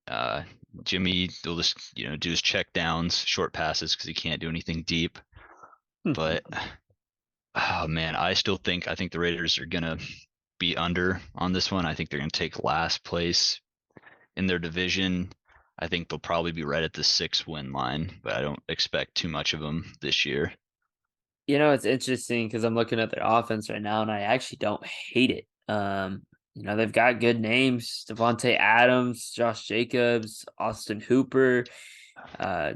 Uh, Jimmy will just, do his check downs, short passes because he can't do anything deep. But oh man, I think the Raiders are gonna be under on this one. I think they're gonna take last place in their division. I think they'll probably be right at the 6-win line, but I don't expect too much of them this year. It's interesting because I'm looking at their offense right now, and I actually don't hate it. They've got good names: Devontae Adams, Josh Jacobs, Austin Hooper,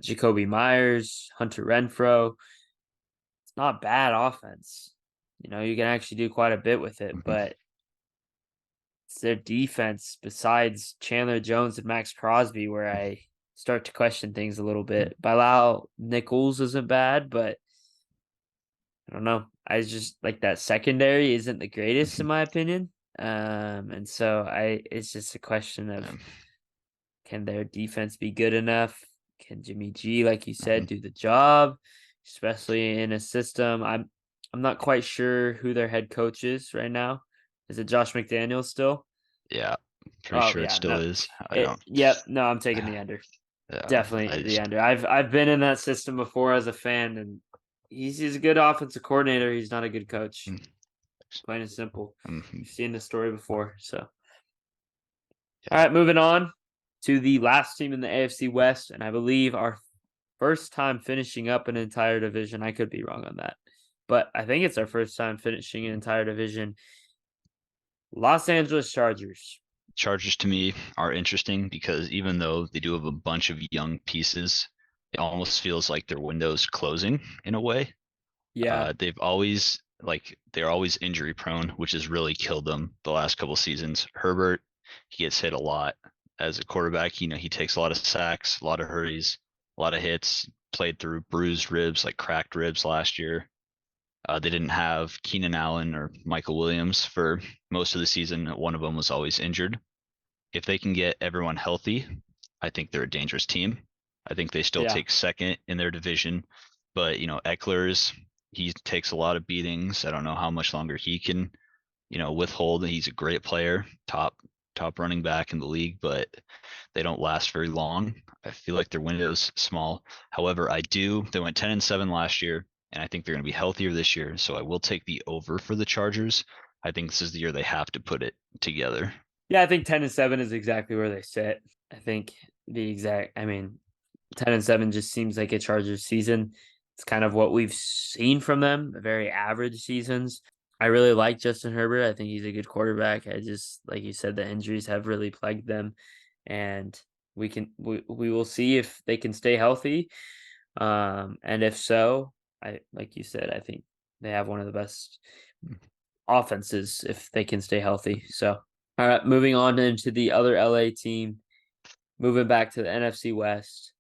Jacoby Myers, Hunter Renfro. It's not bad offense. You can actually do quite a bit with it, Mhm. but it's their defense besides Chandler Jones and Max Crosby where I start to question things a little bit. Bilal Nichols isn't bad, but I don't know. I just like that secondary isn't the greatest in my opinion. And so it's just a question of Um, can their defense be good enough? Can Jimmy G, like you said, mhm. do the job, especially in a system? I'm not quite sure who their head coach is right now. Is it Josh McDaniels still? Yeah, pretty Oh sure it yeah, still no. is. I don't. Yep, no, I'm taking the under. Yeah, I Definitely the just. under. I've been in that system before as a fan, and he's a good offensive coordinator. He's not a good coach. Mm, Plain and simple. mhm. You've seen the story before. So, all Yeah, right, moving on to the last team in the AFC West, and I believe our first time finishing up an entire division. I could be wrong on that, but I think it's our first time finishing an entire division. Los Angeles Chargers. Chargers to me are interesting because even though they do have a bunch of young pieces, it almost feels like their window's closing in a way. Yeah, They're always injury prone, which has really killed them the last couple seasons. Herbert, he gets hit a lot as a quarterback. He takes a lot of sacks, a lot of hurries, a lot of hits. Played through bruised ribs, like cracked ribs last year. They didn't have Keenan Allen or Michael Williams for most of the season. One of them was always injured. If they can get everyone healthy, I think they're a dangerous team. I think they still yeah. take second in their division. But Eckler's he takes a lot of beatings. I don't know how much longer he can withhold. He's a great player, top running back in the league, but they don't last very long. I feel like their window's small. However, they went 10-7 last year, and I think they're going to be healthier this year. So I will take the over for the Chargers. I think this is the year they have to put it together. Yeah, I think 10-7 is exactly where they sit. I think I mean, 10-7 just seems like a Chargers season. It's kind of what we've seen from them, very average seasons. I really like Justin Herbert. I think he's a good quarterback. I just, like you said, the injuries have really plagued them, and we will see if they can stay healthy. And if so, I like you said, I think they have one of the best offenses if they can stay healthy. So, all right, moving on into the other LA team, moving back to the NFC West.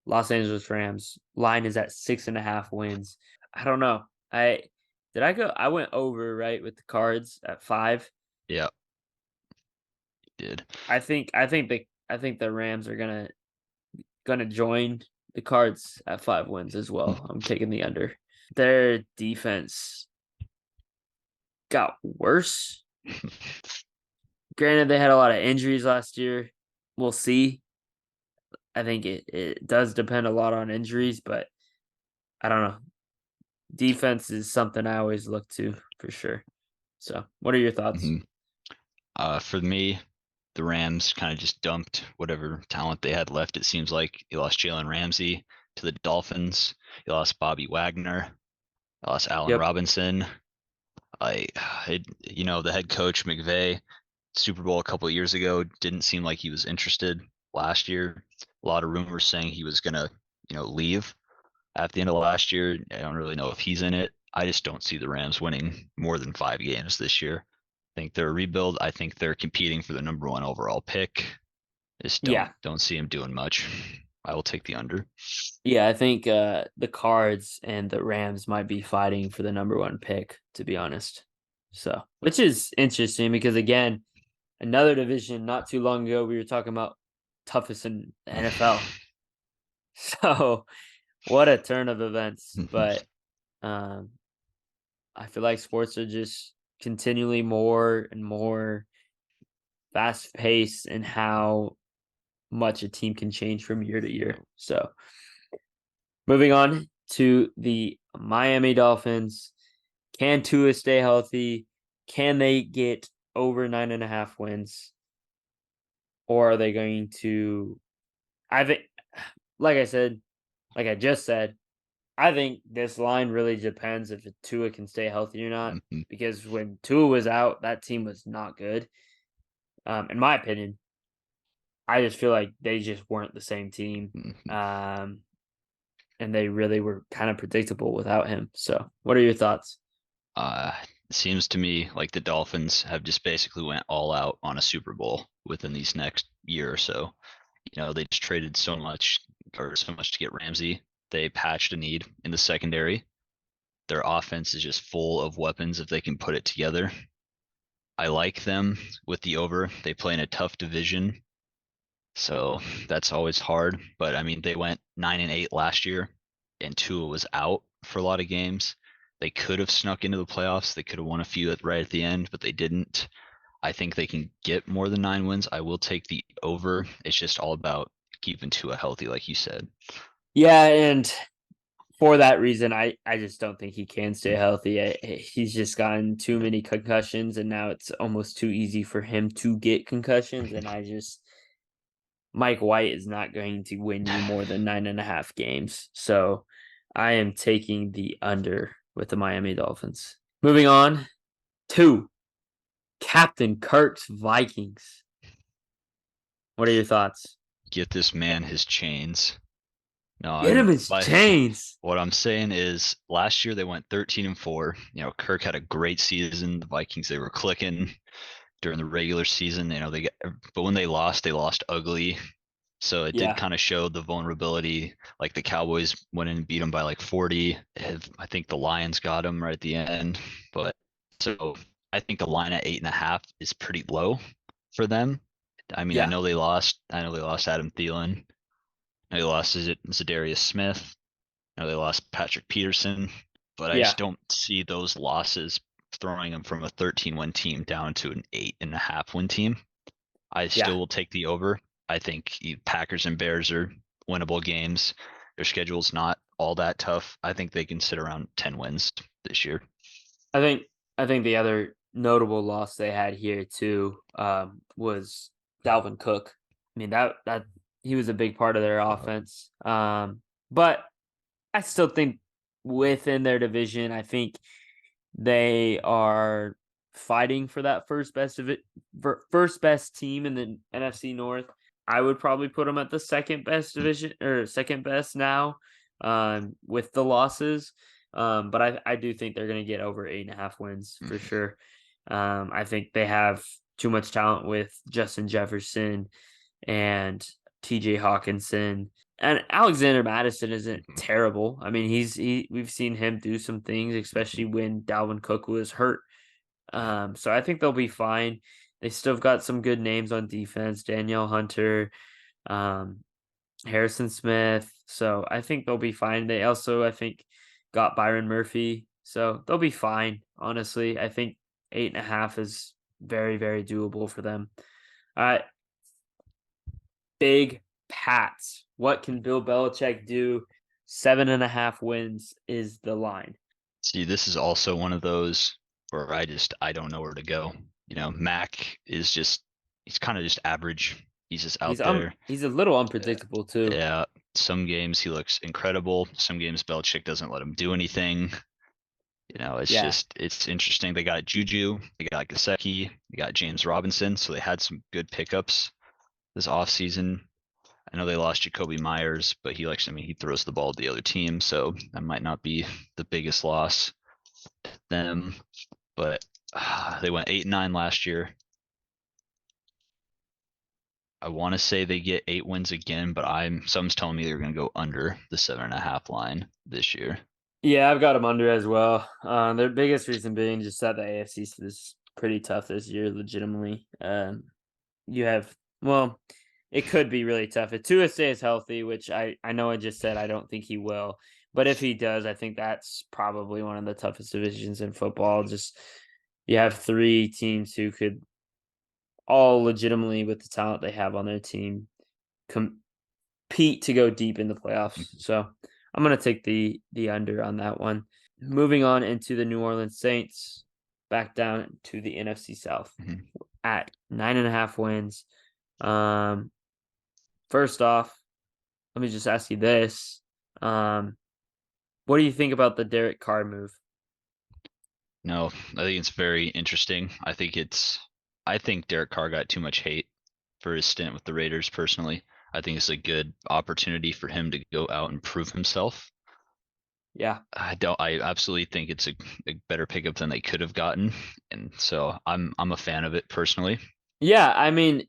Los Angeles Rams line is at 6.5 wins. I don't know. I went over right with the Cards at 5. Yeah, did. I think the Rams are gonna join the Cards at 5 wins as well. I'm taking the under. Their defense got worse. Granted, they had a lot of injuries last year. We'll see. I think it does depend a lot on injuries, but I don't know. Defense is something I always look to for sure. So, what are your thoughts? Mhm. For me, the Rams kind of just dumped whatever talent they had left. It seems like you lost Jalen Ramsey to the Dolphins. You lost Bobby Wagner. You lost Allen Yep. Robinson. I, the head coach McVay, Super Bowl a couple of years ago, didn't seem like he was interested. Last year, a lot of rumors saying he was gonna, leave at the end of last year. I don't really know if he's in it. I just don't see the Rams winning more than 5 games this year. I think they're a rebuild. I think they're competing for the number one overall pick. Just don't Yeah. don't see him doing much. I will take the under. Yeah, I think the Cards and the Rams might be fighting for the number 1 pick, to be honest. So, which is interesting because again, another division not too long ago we were talking about toughest in the NFL. So, what a turn of events, but um I feel like sports are just continually more and more fast paced in how much a team can change from year to year. So, moving on to the Miami Dolphins. Can Tua stay healthy? Can they get over 9.5 wins? Or are they going to? I think, like I said, like I just said, I think this line really depends if Tua can stay healthy or not. Because when Tua was out, that team was not good. In my opinion, I just feel like they just weren't the same team. Um, and they really were kind of predictable without him. So, what are your thoughts? Uh, it seems to me like the Dolphins have just basically went all out on a Super Bowl within these next year or so. They just traded so much to get Ramsey. They patched a need in the secondary. Their offense is just full of weapons if they can put it together. I like them with the over. They play in a tough division, so that's always hard. But I mean, they went 9-8 last year, and Tua was out for a lot of games. They could have snuck into the playoffs. They could have won a few right at the end, but they didn't. I think they can get more than 9 wins. I will take the over. It's just all about keeping Tua healthy, like you said. Yeah, and for that reason, I just don't think he can stay healthy. He's just gotten too many concussions, and now it's almost too easy for him to get concussions. And Mike White is not going to win you more than 9.5 games. So I am taking the under with the Miami Dolphins. Moving on to Captain Kirk's Vikings. What are your thoughts? Get this man his chains. No, Get him I'm his by chains. what I'm saying is last year they went 13-4. Kirk had a great season. The Vikings, they were clicking during the regular season. But when they lost ugly. So it did Yeah. kind of show the vulnerability. Like the Cowboys went in and beat them by like 40. I think the Lions got them right at the end. But so I think the line at 8.5 is pretty low for them. I mean, I Yeah. know they lost. I know they lost Adam Thielen. I know they lost Zadarius Smith. They lost Patrick Peterson, but I just Yeah, don't see those losses throwing them from a 13-win team down to an 8.5-win team. I yeah. still will take the over. I think Packers and Bears are winnable games. Their schedule's not all that tough. I think they can sit around 10 wins this year. I think I think the other notable loss they had here too was Dalvin Cook. I mean that he was a big part of their offense. But I still think within their division, I think they are fighting for that first best team in the NFC North. I would probably put them at the second best division or second best now, with the losses. But I do think they're going to get over 8.5 wins for sure. I think they have too much talent with Justin Jefferson and TJ Hawkinson. And Alexander Madison isn't terrible. I mean, we've seen him do some things, especially when Dalvin Cook was hurt. So I think they'll be fine. They still got some good names on defense, Danielle Hunter, um, Harrison Smith. So I think they'll be fine. They also, I think, got Byron Murphy. So they'll be fine. Honestly, I think 8.5 is very, very doable for them. All right, big Pats. What can Bill Belichick do? 7.5 wins is the line. See, this is also one of those where I don't know where to go. Mac is he's kind of just average. He's just out there. He's a little Uh, unpredictable too. yeah, some games he looks incredible. Some games Belichick doesn't let him do anything. Yeah. It's interesting. They got Juju, they got Gasecki, they got James Robinson, so they had some good pickups this offseason. I know they lost Jacoby Myers, but he throws the ball to the other team, so that might not be the biggest loss to them. But they went 8-9 last year. I want to say they get 8 wins again, but someone's telling me they're going to go under the 7.5 line this year. Yeah, I've got them under as well. Their biggest reason being just that the AFC is pretty tough this year, legitimately. You have, well, it could be really tough. If Tua stays healthy, which I know I just said I don't think he will, but if he does, I think that's probably one of the toughest divisions in football. Just you have three teams who could all legitimately, with the talent they have on their team, compete to go deep in the playoffs. So I'm gonna take the under on that one. Moving on into the New Orleans Saints, back down to the NFC South Mhm. at 9.5 wins. Um, First off, let me just ask you this: what do you think about the Derek Carr move? No, I think it's very interesting. I think Derek Carr got too much hate for his stint with the Raiders personally. I think it's a good opportunity for him to go out and prove himself. Yeah, I absolutely think it's a better pickup than they could have gotten. And so I'm a fan of it personally. yeah. I mean,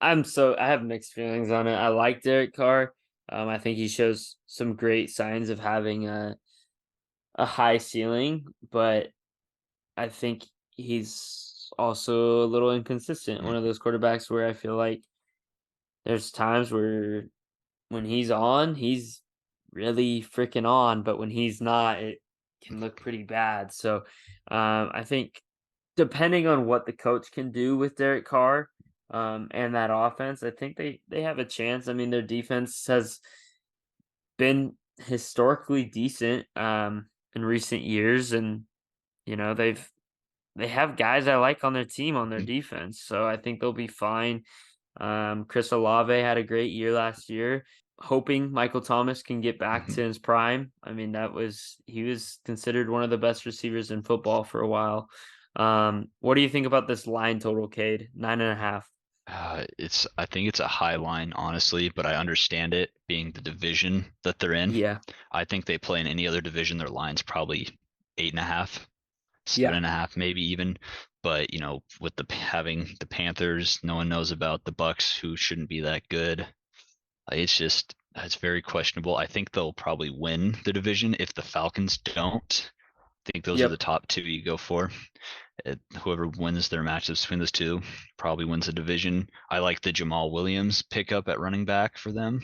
I have mixed feelings on it. I like Derek Carr. I think he shows some great signs of having a high ceiling, but I think he's also a little inconsistent. One of Mhm. those quarterbacks where I feel like there's times where when he's on, he's really freaking on, but when he's not, it can look pretty bad. So I think depending on what the coach can do with Derek Carr and that offense, I think they have a chance. I mean, their defense has been historically decent in recent years, and they have guys I like on their team on their defense, so I think they'll be fine. Chris Olave had a great year last year. Hoping Michael Thomas can get back to Mhm. his prime. I mean, he was considered one of the best receivers in football for a while. What do you think about this line total, Cade? 9.5. I think it's a high line, honestly, but I understand it being the division that they're in. Yeah. I think they play in any other division, their line's probably 8.5, seven Yeah. and a half, maybe even. But with having the Panthers, no one knows about the Bucks, who shouldn't be that good. It's very questionable. I think they'll probably win the division if the Falcons don't. I think those are the Yep. top two you go for. Whoever wins their matchups between those two probably wins the division. I like the Jamal Williams pickup at running back for them.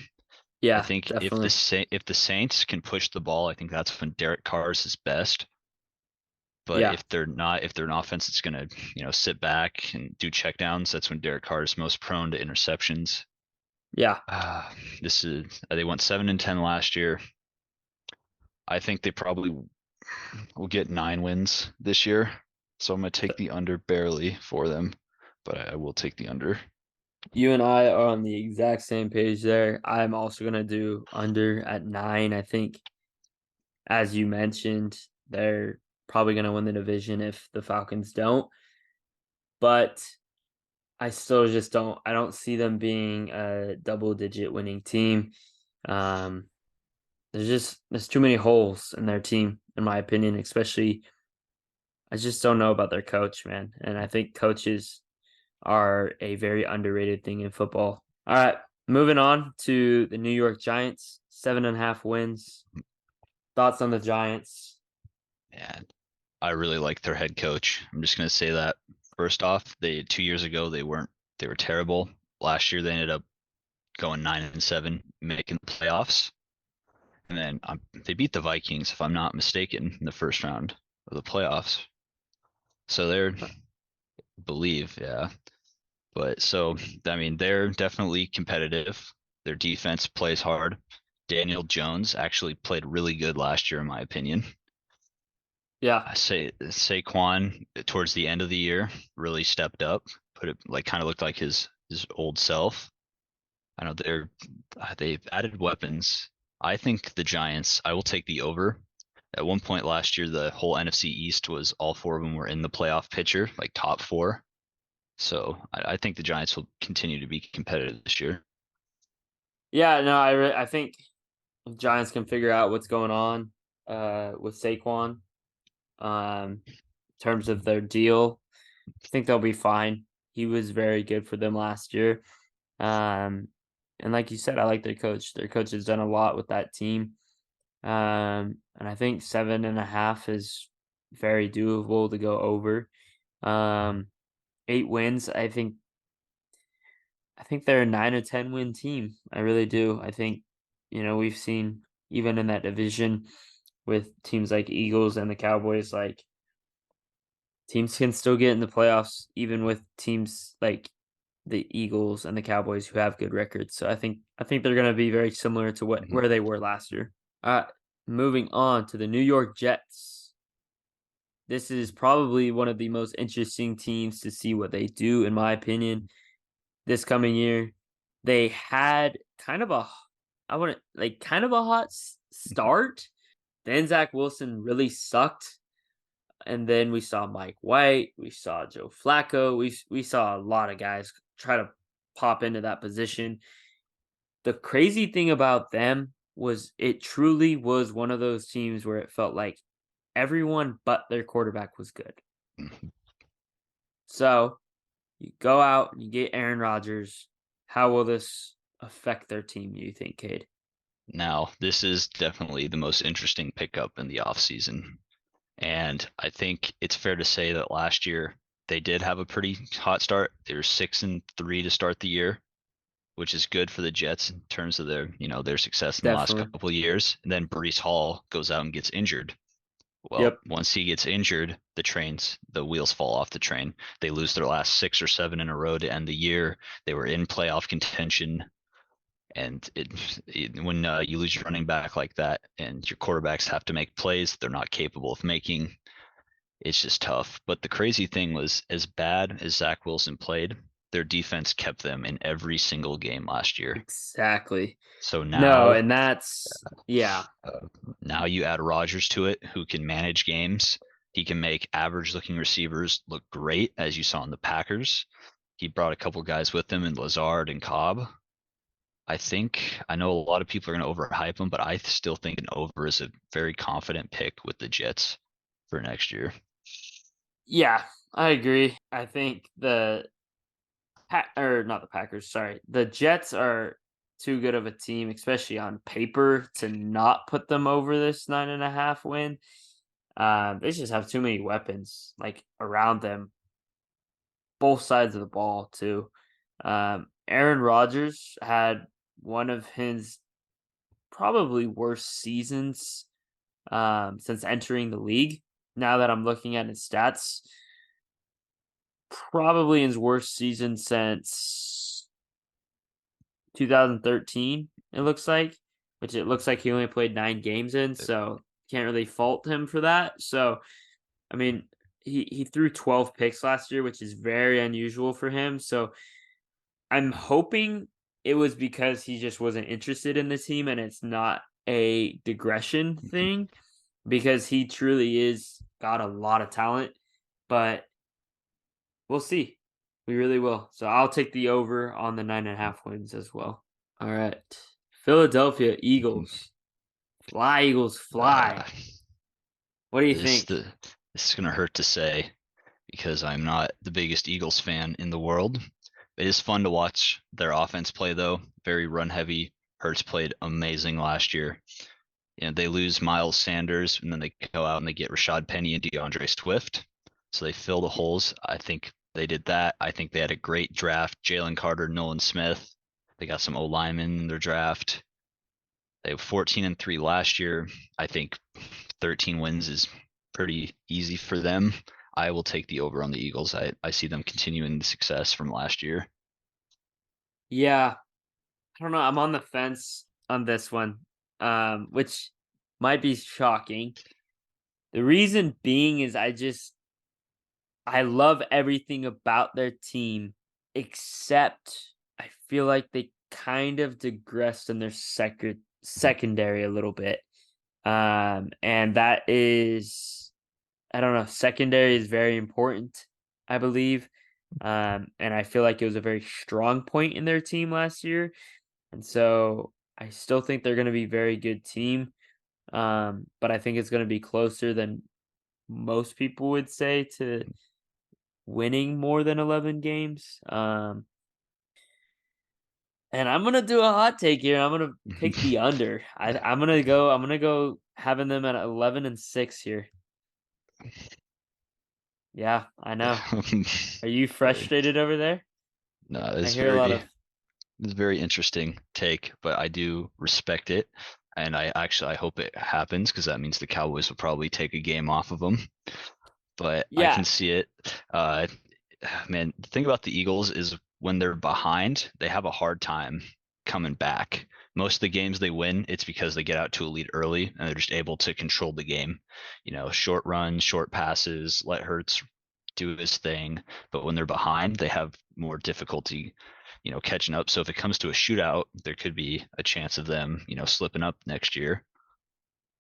I Yeah, think definitely. If the Saints can push the ball, I think that's when Derek Carr is his best. But Yeah, if they're not, if they're an offense that's gonna, sit back and do checkdowns, that's when Derek Carr is most prone to interceptions. yeah. Uh, this is They went 7-10 last year. I think they probably will get 9 wins this year. So I'm gonna take the under barely for them, but I will take the under. You and I are on the exact same page there. I'm also gonna do under at 9. I think, as you mentioned, they're probably gonna win the division if the Falcons don't. But I still just I don't see them being a double digit winning team. Um, there's too many holes in their team, in my opinion, especially I just don't know about their coach, man. And I think coaches are a very underrated thing in football. All right, moving on to the New York Giants, 7.5 wins. Thoughts on the Giants? And I really like their head coach. I'm just gonna say that first off, 2 years ago they were terrible. Last year they ended up going 9-7, making the playoffs, and then they beat the Vikings, if I'm not mistaken, in the first round of the playoffs. So they're believe, yeah. But so I mean, they're definitely competitive. Their defense plays hard. Daniel Jones actually played really good last year, in my opinion. Yeah, I say Saquon towards the end of the year really stepped up, put it like kind of looked like his old self. I know they've added weapons. I think the Giants, I will take the over. At one point last year, the whole NFC East was all four of them were in the playoff picture, like top four. So I think the Giants will continue to be competitive this year. yeah. No, I think if Giants can figure out what's going on with Saquon in terms of their deal. I think they'll be fine. He was very good for them last year. Um, and like you said, I like their coach. Their coach has done a lot with that team. And I think 7.5 is very doable to go over. Um, 8 wins. I think they're a 9 or 10 win team. I really do. I think, we've seen even in that division with teams like Eagles and the Cowboys, like teams can still get in the playoffs, even with teams like the Eagles and the Cowboys who have good records. So I think they're gonna be very similar to what Mhm. where they were last year. Moving on to the New York Jets. This is probably one of the most interesting teams to see what they do, in my opinion, this coming year. They had kind of a I wouldn't like kind of a hot start. Then Zach Wilson really sucked. And then we saw Mike White, we saw Joe Flacco, we saw a lot of guys try to pop into that position. The crazy thing about them was it truly was one of those teams where it felt like everyone but their quarterback was good. So you go out and you get Aaron Rodgers. How will this affect their team, you think, Cade? Now, this is definitely the most interesting pickup in the offseason. And I think it's fair to say that last year they did have a pretty hot start. They were 6-3 to start the year, which is good for the Jets in terms of their success in the last Definitely. couple of years. And then Brees Hall goes out and gets injured. Well, Yep. once he gets injured, the wheels fall off the train. They lose their last 6 or 7 in a row to end the year. They were in playoff contention, and when you lose your running back like that, and your quarterbacks have to make plays they're not capable of making, it's just tough. But the crazy thing was, as bad as Zach Wilson played, their defense kept them in every single game last year. Exactly. So No, now, and that's yeah. uh, now you add Rodgers to it, who can manage games. He can make average-looking receivers look great, as you saw in the Packers. He brought a couple guys with him in Lazard and Cobb. I know a lot of people are going to overhype him, but I still think an over is a very confident pick with the Jets for next year. Yeah, I agree. I think or not the Packers, sorry. The Jets are too good of a team, especially on paper, to not put them over this 9.5 win. They just have too many weapons like around them, both sides of the ball too. Aaron Rodgers had one of his probably worst seasons since entering the league. Now that I'm looking at his stats, probably his worst season since 2013, it looks like, which it looks like he only played 9 games in, so can't really fault him for that. So, I mean, he threw 12 picks last year, which is very unusual for him. So, I'm hoping it was because he just wasn't interested in the team and it's not a digression thing because he truly is got a lot of talent, but we'll see. We really will. So I'll take the over on the 9.5 wins as well. All right. Philadelphia Eagles. Fly, Eagles, Uh, fly. What do you this think? the this is gonna hurt to say because I'm not the biggest Eagles fan in the world. It is fun to watch their offense play though. Very run heavy. Hurts played amazing last year. They lose Miles Sanders and then they go out and they get Rashad Penny and DeAndre Swift. So they fill the holes. I think they did that. I think they had a great draft. Jalen Carter, Nolan Smith. They got some O linemen in their draft. They have 14-3 last year. I think 13 wins is pretty easy for them. I will take the over on the Eagles. I see them continuing the success from last year. Yeah, I don't know. I'm on the fence on this one, which might be shocking. The reason being is I love everything about their team, except I feel like they kind of digressed in their secondary a little bit. And that is, I don't know, secondary is very important, I believe. And I feel like it was a very strong point in their team last year. And so I still think they're going to be a very good team. But I think it's going to be closer than most people would say to winning more than 11 games. And I'm gonna do a hot take here. I'm gonna take the under. I'm gonna go having them at 11-6 here. Yeah, I know. Are you Very, frustrated over there? no, I hear a lot of it's a very interesting take, but I do respect it, and I hope it happens because that means the Cowboys will probably take a game off of them. But I yeah, can see it. Uh, Man, the thing about the Eagles is when they're behind, they have a hard time coming back. Most of the games they win, it's because they get out to a lead early and they're just able to control the game. Short runs, short passes, let Hurts do his thing. But when they're behind, they have more difficulty, catching up. So if it comes to a shootout, there could be a chance of them, slipping up next year.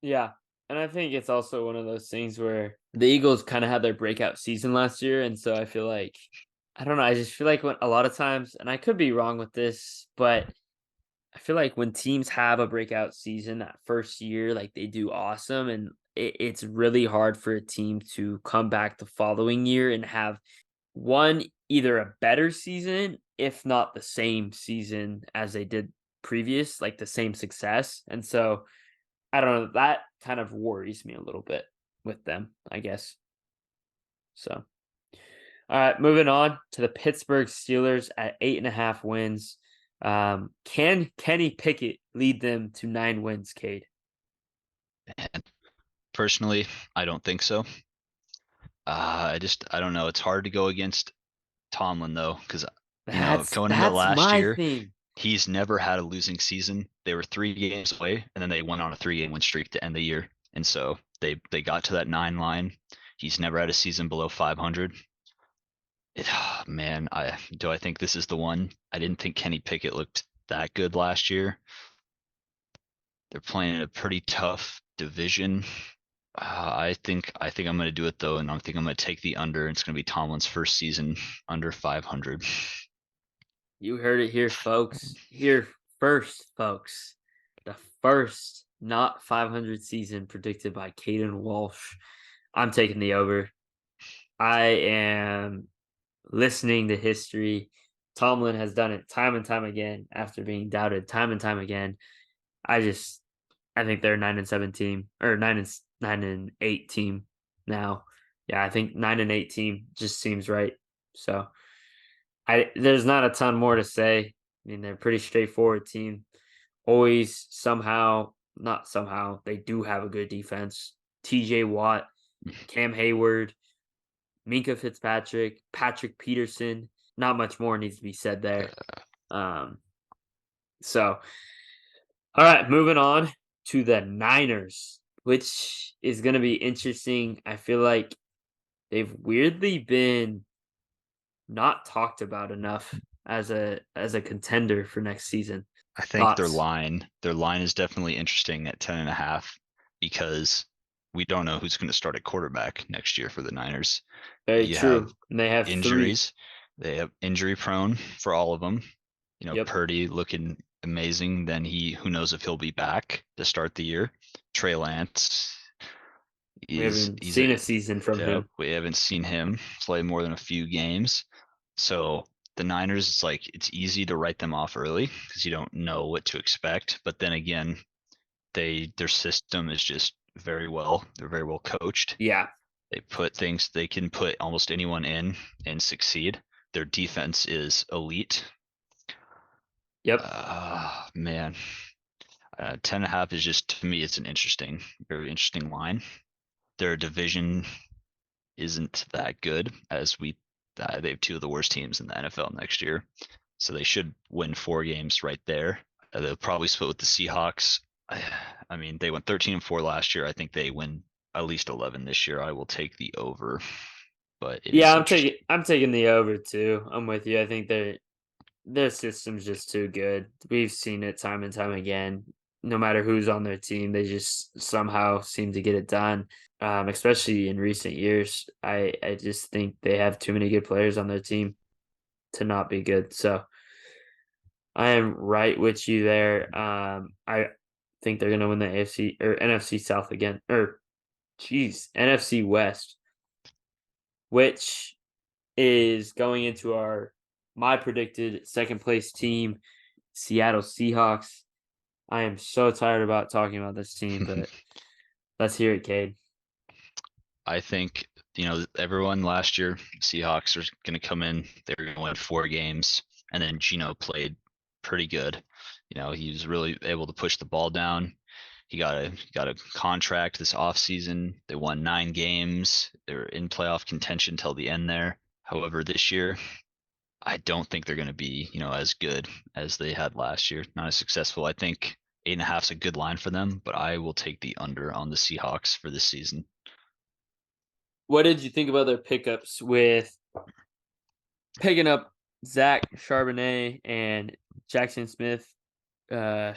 yeah. And I think it's also one of those things where the Eagles kind of had their breakout season last year, and so I feel like I don't know, I just feel like when a lot of times, and I could be wrong with this, but I feel like when teams have a breakout season that first year, like they do awesome, and it's really hard for a team to come back the following year and have one either a better season, if not the same season as they did previous, like the same success. And so I don't know, that kind of worries me a little bit with them, I guess. So all right, moving on to the Pittsburgh Steelers at 8.5 wins. Can Kenny Pickett lead them to 9 wins, Cade? And personally, I don't think so. I don't know. It's hard to go against Tomlin though, because That's going into that's last my year, thing. he's never had a losing season. They were 3 games away, and then they went on a 3-game win streak to end the year, and so they got to that 9 line. He's never had a season below 500. Man, I think this is the one. I didn't think Kenny Pickett looked that good last year. They're playing in a pretty tough division. I think I'm gonna do it though, and I think I'm gonna take the under. It's gonna be Tomlin's first season under 500. You heard it here, folks. Here first, folks. The first not 500 season predicted by Kaden Walsh. I'm taking the over. I am listening to history. Tomlin has done it time and time again after being doubted time and time again. I just I think they're 9-7 team or 9-8 team now. Yeah, I think 9-8 team just seems right. So there's not a ton more to say. I mean, they're a pretty straightforward team. always somehow, not somehow, they do have a good defense. TJ Watt, Cam Hayward, Minka Fitzpatrick, Patrick Peterson. Not much more needs to be said there. Um, so, all right, moving on to the Niners, which is going to be interesting. I feel like they've weirdly been not talked about enough as a contender for next season. I think Thoughts? their line is definitely interesting at 10.5 because we don't know who's going to start at quarterback next year for the Niners. Very You have true. And they have three. injuries. They have injury prone for all of them. Yep. Purdy looking amazing. Then who knows if he'll be back to start the year. Trey Lance, We he's haven't he's a seen a season from yeah, him. we haven't seen him play more than a few games. So the Niners, it's like it's easy to write them off early because you don't know what to expect. But then again, their system is just they're very well coached. Yeah. They can put almost anyone in and succeed. Their defense is elite. Yep. Man, 10.5 is just, to me, it's an very interesting line. Their division isn't that good they have two of the worst teams in the NFL next year. So they should win 4 games right there. They'll probably split with the Seahawks. I mean, they went 13-4 last year. I think they win at least 11 this year. I will take the over, but it Yeah, is interesting. I'm taking the over too. I'm with you. I think their system's just too good. We've seen it time and time again. No matter who's on their team, they just somehow seem to get it done. Especially in recent years. I just think they have too many good players on their team to not be good. So I am right with you there. I think they're gonna win the AFC or NFC South again. Or geez, NFC West, which is going into our my predicted second place team, Seattle Seahawks. I am so tired about talking about this team, but let's hear it, Cade. I think, everyone last year, Seahawks are going to come in, they're going to win 4 games, and then Gino played pretty good. He was really able to push the ball down. He got a contract this offseason. They won 9 games. They were in playoff contention till the end there. However, this year, I don't think they're going to be, as good as they had last year. Not as successful. I think 8.5 is a good line for them, but I will take the under on the Seahawks for this season. What did you think about their pickups with picking up Zach Charbonnet and Jackson Smith? Uh,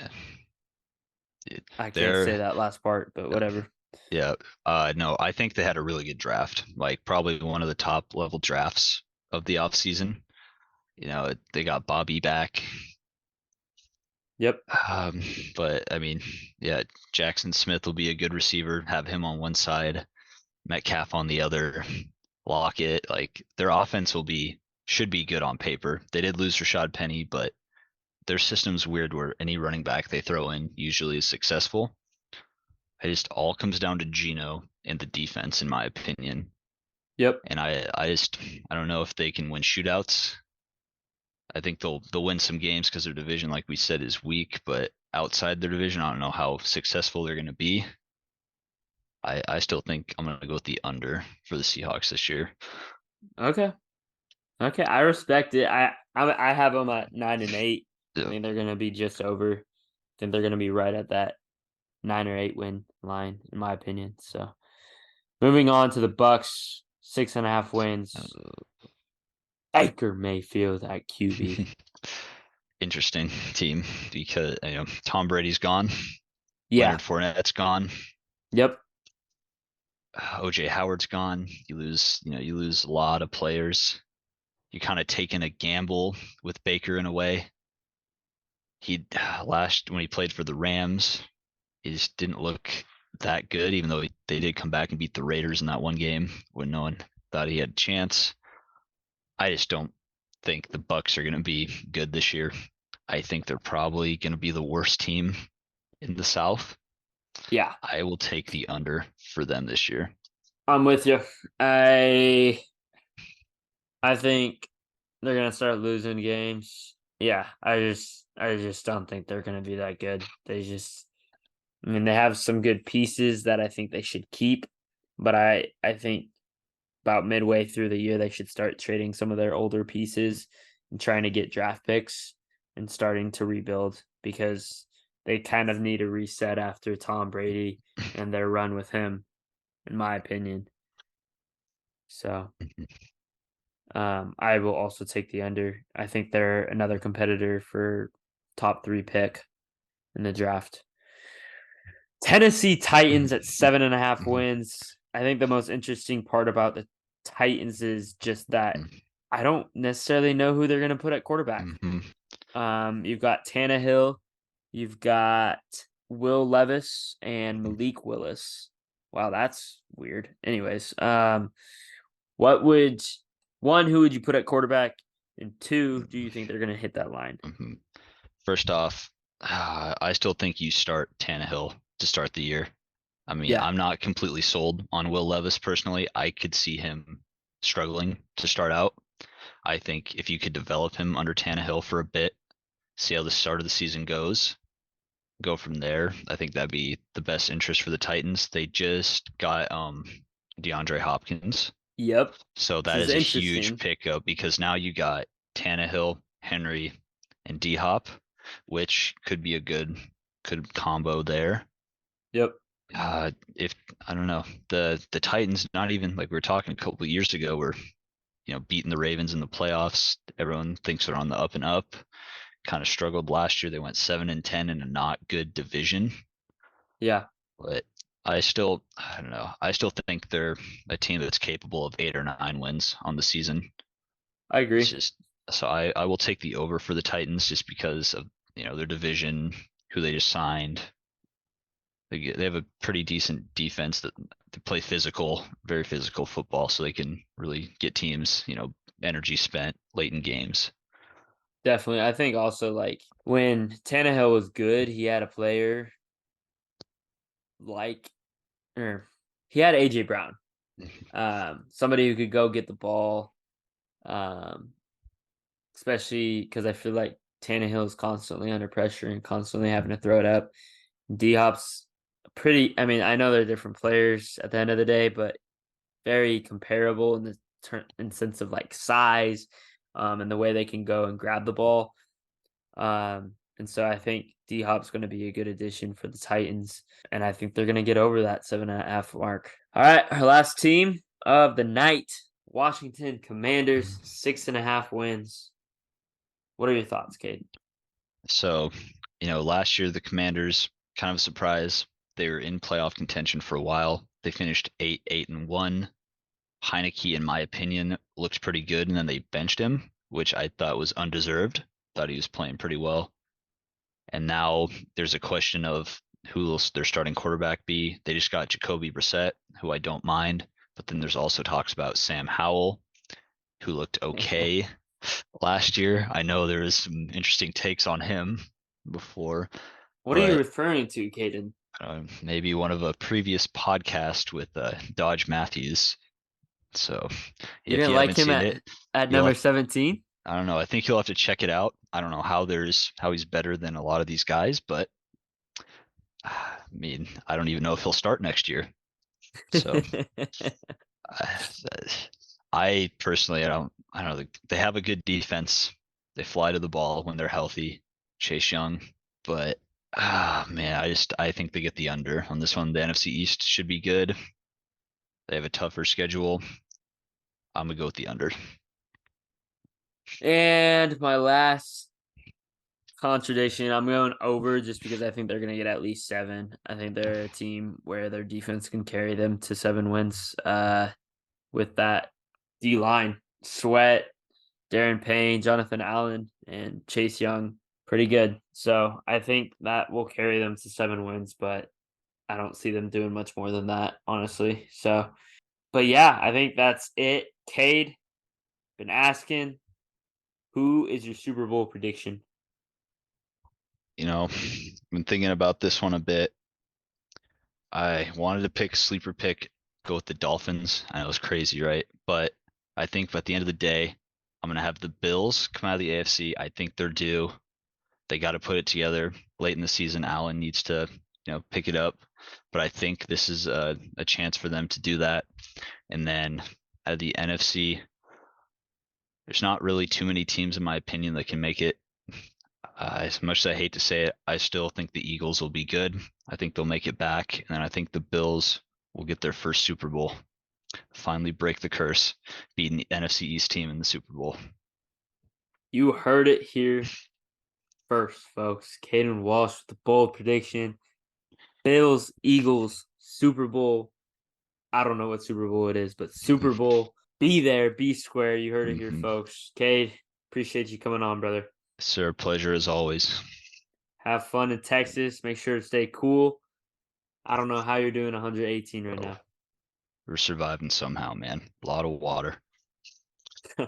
I can't say They're that last part, but whatever. Yeah. No, I think they had a really good draft, like probably one of the top level drafts of the offseason. They got Bobby back. Yep. Um, but I mean, yeah, Jackson Smith will be a good receiver. Have him on one side, Metcalf on the other, Lockett. Like their offense should be good on paper. They did lose Rashad Penny, but their system's weird where any running back they throw in usually is successful. It just all comes down to Geno and the defense, in my opinion. Yep. And I don't know if they can win shootouts. I think they'll win some games because their division, like we said, is weak. But outside their division, I don't know how successful they're going to be. I still think I'm going to go with the under for the Seahawks this year. Okay. Okay. I respect it. I have them at 9-8. I Yeah. think they're gonna be just over. I think they're gonna be right at that 9 or 8 win line, in my opinion. So moving on to the Bucks, 6.5 wins. Baker Mayfield at QB. Interesting team because Tom Brady's gone, Yeah. Leonard Fournette's gone, Yep. OJ Howard's gone. You lose a lot of players. You're kind of taking a gamble with Baker in a way. He last when he played for the Rams, he just didn't look that good, even though they did come back and beat the Raiders in that one game when no one thought he had a chance. I just don't think the Bucks are going to be good this year. I think they're probably going to be the worst team in the South. Yeah. I will take the under for them this year. I'm with you. I think they're gonna start losing games. Yeah. I just don't think they're going to be that good. I mean, they have some good pieces that I think they should keep, but I think about midway through the year they should start trading some of their older pieces and trying to get draft picks and starting to rebuild because they kind of need a reset after Tom Brady and their run with him, in my opinion. So I will also take the under. I think they're another competitor for top 3 pick in the draft. Tennessee Titans at 7.5 wins. I think the most interesting part about the Titans is just that I don't necessarily know who they're going to put at quarterback. Mm-hmm. You've got Tannehill, you've got Will Levis, and Malik Willis. Wow, that's weird. Anyways, what would one? Who would you put at quarterback? And two, do you think they're going to hit that line? Mm-hmm. First off, I still think you start Tannehill to start the year. I mean, Yeah. I'm not completely sold on Will Levis personally. I could see him struggling to start out. I think if you could develop him under Tannehill for a bit, see how the start of the season goes, go from there. I think that'd be the best interest for the Titans. They just got DeAndre Hopkins. Yep. So This that is is a huge interesting. pickup because now you got Tannehill, Henry, and D Hop, which could be a good combo there. Yep. If I don't know, the Titans, not even like we were talking a couple of years ago, were beating the Ravens in the playoffs. Everyone thinks they're on the up and up. Kind of struggled last year. They went 7-10 in a not good division, Yeah, but I don't know. I still think they're a team that's capable of 8 or 9 wins on the season. I It's agree. just so I will take the over for the Titans just because of their division, who they just signed. They have a pretty decent defense that they play physical, very physical football, so they can really get teams energy spent late in games. Definitely. I think also like when Tannehill was good, he had a player like or he had AJ Brown. Somebody who could go get the ball. Um, Especially because I feel like Tannehill is constantly under pressure and constantly having to throw it up. D Hop's pretty I mean, I know they're different players at the end of the day, but very comparable in the in sense of like size, and the way they can go and grab the ball. And so I think D Hop's going to be a good addition for the Titans, and I think they're going to get over that 7.5 mark. All right, our last team of the night, Washington Commanders, 6.5 wins. What are your thoughts, Cade? So, last year the Commanders, kind of a surprise. They were in playoff contention for a while. They finished 8-1. Heineke, in my opinion, looked pretty good, and then they benched him, which I thought was undeserved. Thought he was playing pretty well. And now there's a question of who will their starting quarterback be. They just got Jacoby Brissett, who I don't mind, but then there's also talks about Sam Howell, who looked okay last year. I know there was some interesting takes on him before, What are you but referring to, Caden? maybe one of a previous podcast with Dodge Matthews. So You if didn't you like haven't him seen it, at you'll number have 17? I don't know. I think you'll have to check it out. I don't know how he's better than a lot of these guys, but I mean, I don't even know if he'll start next year. So I, I personally, I don't know. They have a good defense. They fly to the ball when they're healthy. Chase Young, but man, I think they get the under on this one. The NFC East should be good. They have a tougher schedule. I'm gonna go with the under. And my last contradiction, I'm going over just because I think they're going to get at least 7. I think they're a team where their defense can carry them to 7 wins. With that D line, Sweat, Darren Payne, Jonathan Allen, and Chase Young, pretty good. So I think that will carry them to 7 wins, but I don't see them doing much more than that, honestly. So, but yeah, I think that's it. Cade, been asking, who is your Super Bowl prediction? I've been thinking about this one a bit. I wanted to pick a sleeper pick, go with the Dolphins. I know it's crazy, right? But I think at the end of the day, I'm gonna have the Bills come out of the AFC. I think they're due. They got to put it together late in the season. Allen needs to, pick it up. But I think this is a chance for them to do that. And then out of the NFC, there's not really too many teams, in my opinion, that can make it. As much as I hate to say it, I still think the Eagles will be good. I think they'll make it back. And then I think the Bills will get their first Super Bowl. Finally break the curse, beating the NFC East team in the Super Bowl. You heard it here first, folks. Kaden Walsh with the bold prediction. Bills, Eagles, Super Bowl. I don't know what Super Bowl it is, but Super Bowl. Be there, be square. You heard it here, Mm-hmm. folks. Cade, appreciate you coming on, brother. Sir, pleasure as always. Have fun in Texas. Make sure to stay cool. I don't know how you're doing 118 right Oh, now. we're surviving somehow, man. A lot of water. All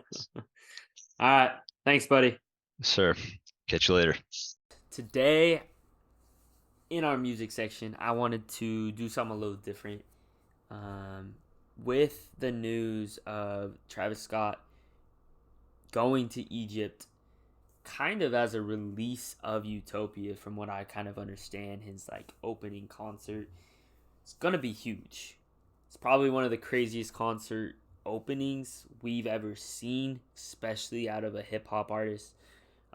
right. Thanks, buddy. Sir, catch you later. Today, in our music section, I wanted to do something a little different. With the news of Travis Scott going to Egypt, kind of as a release of Utopia, from what I kind of understand, his like opening concert, it's gonna be huge. It's probably one of the craziest concert openings we've ever seen, especially out of a hip hop artist.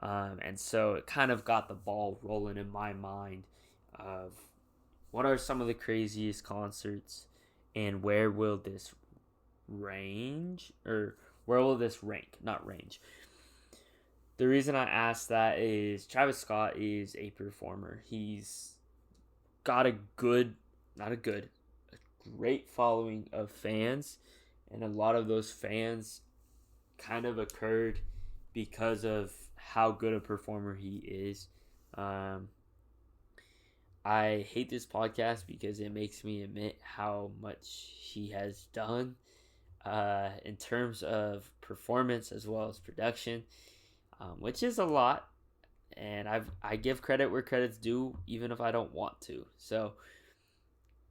And so it kind of got the ball rolling in my mind of what are some of the craziest concerts and where will this range, or where will this rank, not range. The reason I asked that is Travis Scott is a performer. He's got a good, not a good, a great following of fans, and a lot of those fans kind of occurred because of how good a performer he is. Um, I hate this podcast because it makes me admit how much he has done in terms of performance as well as production, which is a lot. And I give credit where credit's due, even if I don't want to. So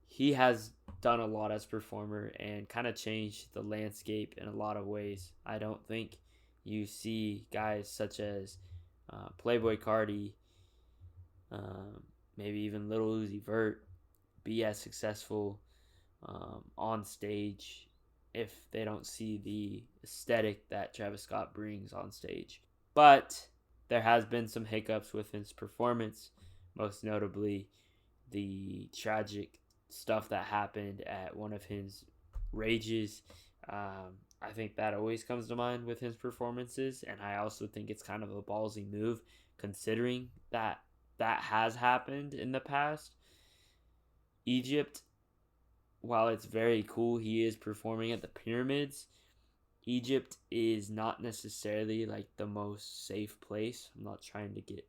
he has done a lot as performer and kind of changed the landscape in a lot of ways. I don't think you see guys such as Playboy Cardi, maybe even Little Uzi Vert, be as successful on stage if they don't see the aesthetic that Travis Scott brings on stage. But there has been some hiccups with his performance, most notably the tragic stuff that happened at one of his rages. I think that always comes to mind with his performances, and I also think it's kind of a ballsy move considering that that has happened in the past. Egypt, while it's very cool he is performing at the pyramids, Egypt is not necessarily like the most safe place. I'm not trying to get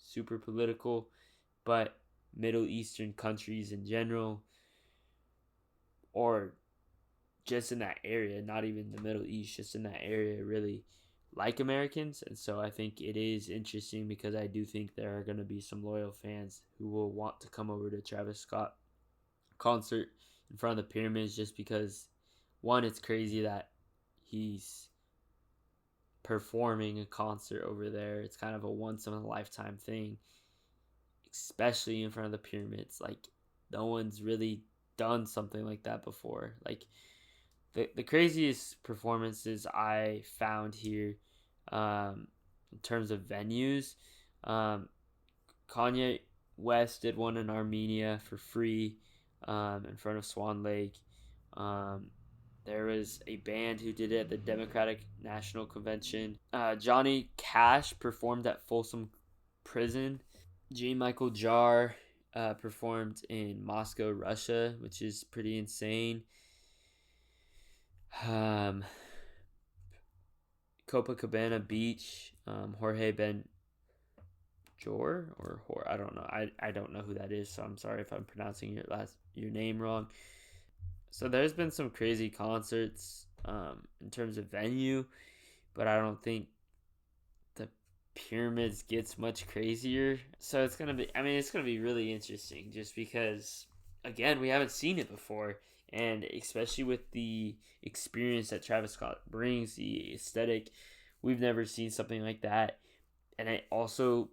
super political, but Middle Eastern countries in general, or just in that area, not even the Middle East, just in that area, really like Americans. And so I think it is interesting because I do think there are going to be some loyal fans who will want to come over to Travis Scott concert in front of the pyramids, just because, one, it's crazy that he's performing a concert over there. It's kind of a once in a lifetime thing, especially in front of the pyramids. Like, no one's really done something like that before. Like, the craziest performances I found here, in terms of venues, Kanye West did one in Armenia for free, in front of Swan Lake. There was a band who did it at the Democratic National Convention. Johnny Cash performed at Folsom Prison. G. Michael Jar performed in Moscow, Russia, which is pretty insane. Copacabana Beach, Jorge Ben Jor or I don't know. I don't know who that is, so I'm sorry if I'm pronouncing your name wrong. So there's been some crazy concerts in terms of venue, but I don't think the pyramids gets much crazier. So it's gonna be. I mean, it's gonna be really interesting, just because, again, we haven't seen it before, and especially with the experience that Travis Scott brings, the aesthetic, we've never seen something like that, and it also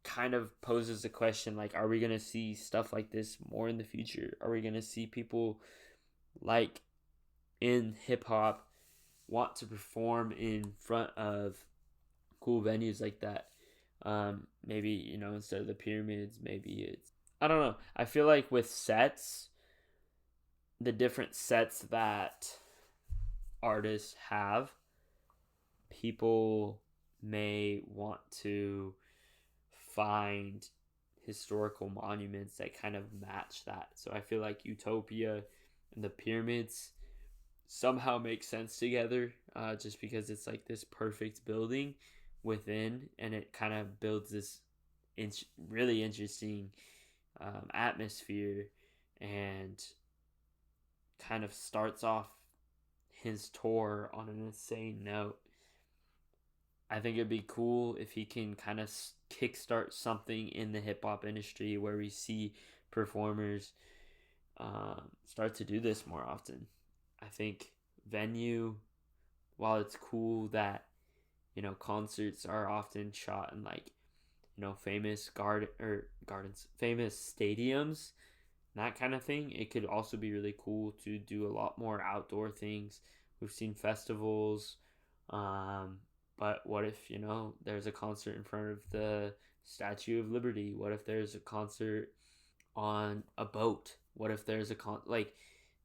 kind of poses a question like, are we going to see stuff like this more in the future? Are we going to see people like in hip hop want to perform in front of cool venues like that? Maybe, instead of the pyramids, maybe it's, I don't know. I feel like with sets, the different sets that artists have, people may want to find historical monuments that kind of match that. So I feel like Utopia and the pyramids somehow make sense together, just because it's like this perfect building within, and it kind of builds this really interesting atmosphere, and kind of starts off his tour on an insane note. I think it'd be cool if he can kind of kickstart something in the hip hop industry where we see performers start to do this more often. I think venue, while it's cool that concerts are often shot in like famous gardens, famous stadiums, that kind of thing. It could also be really cool to do a lot more outdoor things. We've seen festivals, but what if there's a concert in front of the Statue of Liberty? What if there's a concert on a boat? What if there's like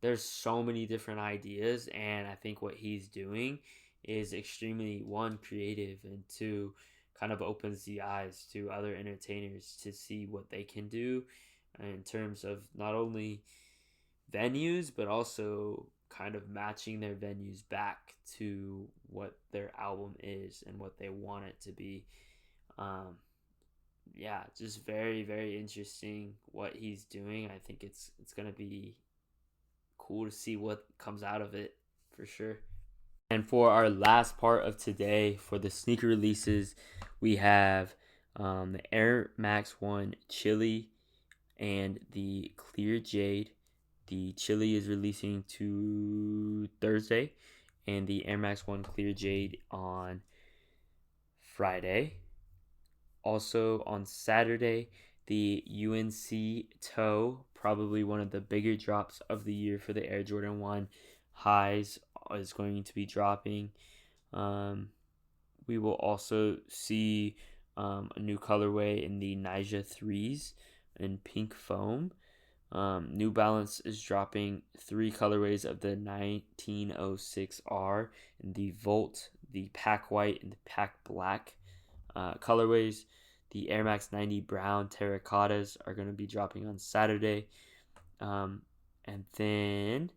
there's so many different ideas, and I think what he's doing is extremely, one, creative, and two, kind of opens the eyes to other entertainers to see what they can do in terms of not only venues but also kind of matching their venues back to what their album is and what they want it to be. um, yeah, just very, very interesting what he's doing. I think it's gonna be cool to see what comes out of it for sure. And for our last part of today, for the sneaker releases, we have the Air Max 1 Chili and the Clear Jade. The Chili is releasing to Thursday, and the Air Max 1 Clear Jade on Friday. Also on Saturday, the UNC Toe, probably one of the bigger drops of the year for the Air Jordan 1 highs, is going to be dropping. Um, we will also see a new colorway in the Nyjah 3s in pink foam. New Balance is dropping 3 colorways of the 1906R in the Volt, the Pack White, and the Pack Black colorways. The Air Max 90 Brown Terracottas are going to be dropping on Saturday. And then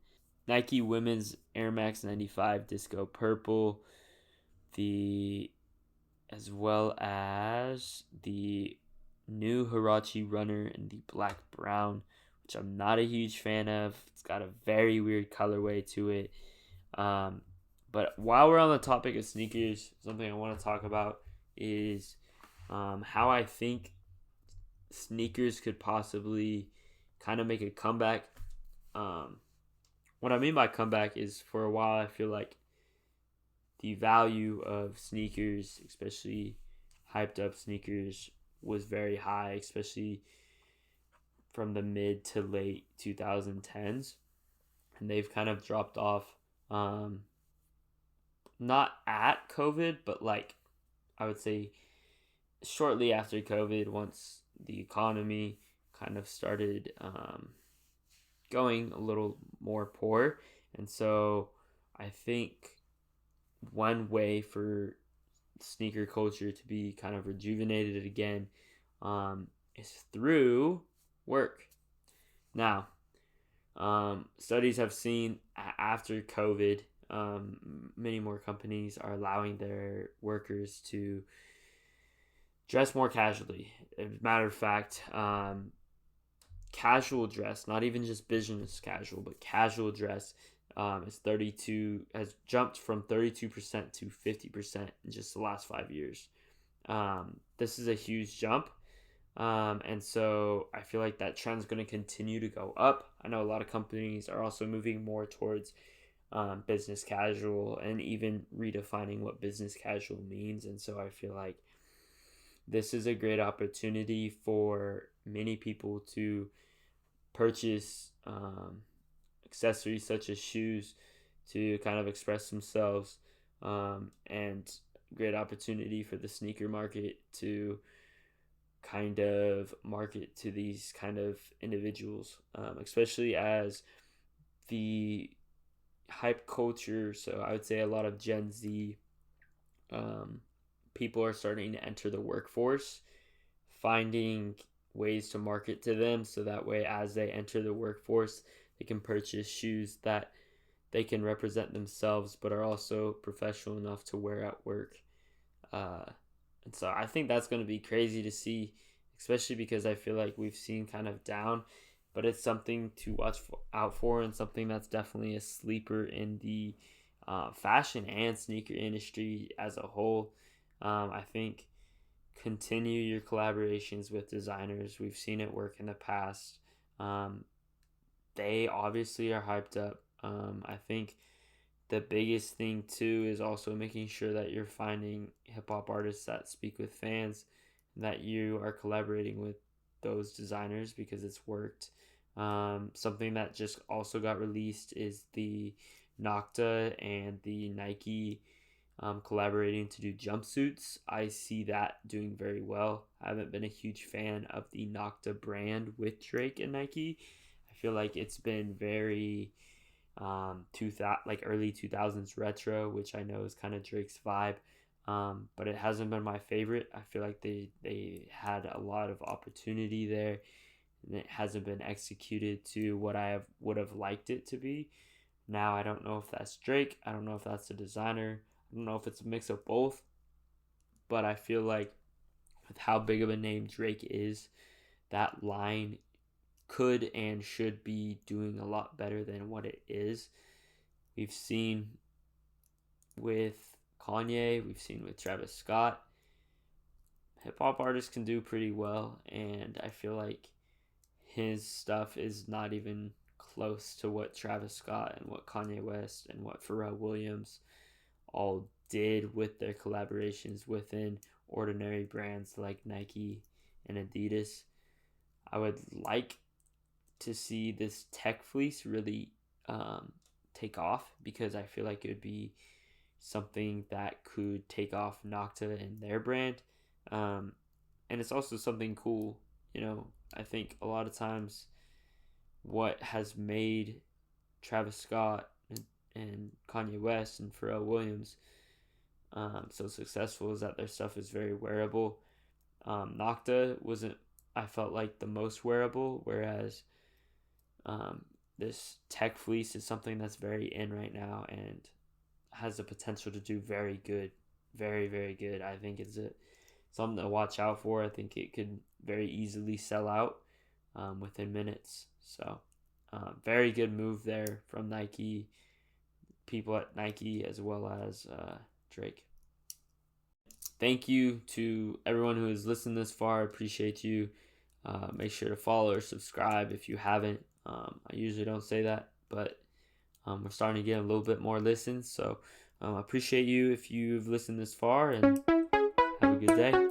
Nike Women's Air Max 95 Disco Purple, the as well as the new Hirachi Runner in the black brown, which I'm not a huge fan of. It's got a very weird colorway to it. Um, but while we're on the topic of sneakers, something I want to talk about is how I think sneakers could possibly kind of make a comeback. Um, what I mean by comeback is, for a while, I feel like the value of sneakers, especially hyped up sneakers, was very high, especially from the mid to late 2010s. And they've kind of dropped off, not at COVID, but like I would say shortly after COVID, once the economy kind of started going a little more poor. And so I think one way for sneaker culture to be kind of rejuvenated again is through work. Now, studies have seen after COVID, many more companies are allowing their workers to dress more casually. As a matter of fact, casual dress, not even just business casual, but casual dress, has jumped from 32% to 50% in just the last 5 years. This is a huge jump. And so I feel like that trend is going to continue to go up. I know a lot of companies are also moving more towards business casual and even redefining what business casual means. And so I feel like this is a great opportunity for many people to purchase accessories such as shoes to kind of express themselves, and great opportunity for the sneaker market to kind of market to these kind of individuals, especially as the hype culture. So I would say a lot of Gen Z um, people are starting to enter the workforce, finding ways to market to them so that way as they enter the workforce, they can purchase shoes that they can represent themselves but are also professional enough to wear at work. Uh, and so I think that's going to be crazy to see, especially because I feel like we've seen kind of down, but it's something to watch out for and something that's definitely a sleeper in the fashion and sneaker industry as a whole. I think continue your collaborations with designers. We've seen it work in the past. Um, they obviously are hyped up. I think the biggest thing too is also making sure that you're finding hip hop artists that speak with fans, that you are collaborating with those designers because it's worked. Something that just also got released is the Nocta and the Nike collaborating to do jumpsuits. I see that doing very well. I haven't been a huge fan of the Nocta brand with Drake and Nike. I feel like it's been very 2000, like early 2000s retro, which I know is kind of Drake's vibe. But it hasn't been my favorite. I feel like they had a lot of opportunity there, and it hasn't been executed to what would have liked it to be. Now I don't know if that's Drake. I don't know if that's the designer. I don't know if it's a mix of both. But I feel like with how big of a name Drake is, that line could and should be doing a lot better than what it is. We've seen with Kanye, we've seen with Travis Scott. Hip hop artists can do pretty well, and I feel like his stuff is not even close to what Travis Scott and what Kanye West and what Pharrell Williams all did with their collaborations within ordinary brands like Nike and Adidas. I would like to see this tech fleece really take off because I feel like it would be something that could take off Nocta and their brand. Um, and it's also something cool. I think a lot of times what has made Travis Scott and Kanye West and Pharrell Williams so successful is that their stuff is very wearable. Nocta wasn't, I felt like, the most wearable, whereas um, this tech fleece is something that's very in right now and has the potential to do very good, very very good. I think it's something to watch out for. I think it could very easily sell out within minutes. So very good move there from Nike, people at Nike, as well as Drake. Thank you to everyone who has listened this far. I appreciate you. Make sure to follow or subscribe if you haven't. I usually don't say that, but we're starting to get a little bit more listens. So I appreciate you if you've listened this far, and have a good day.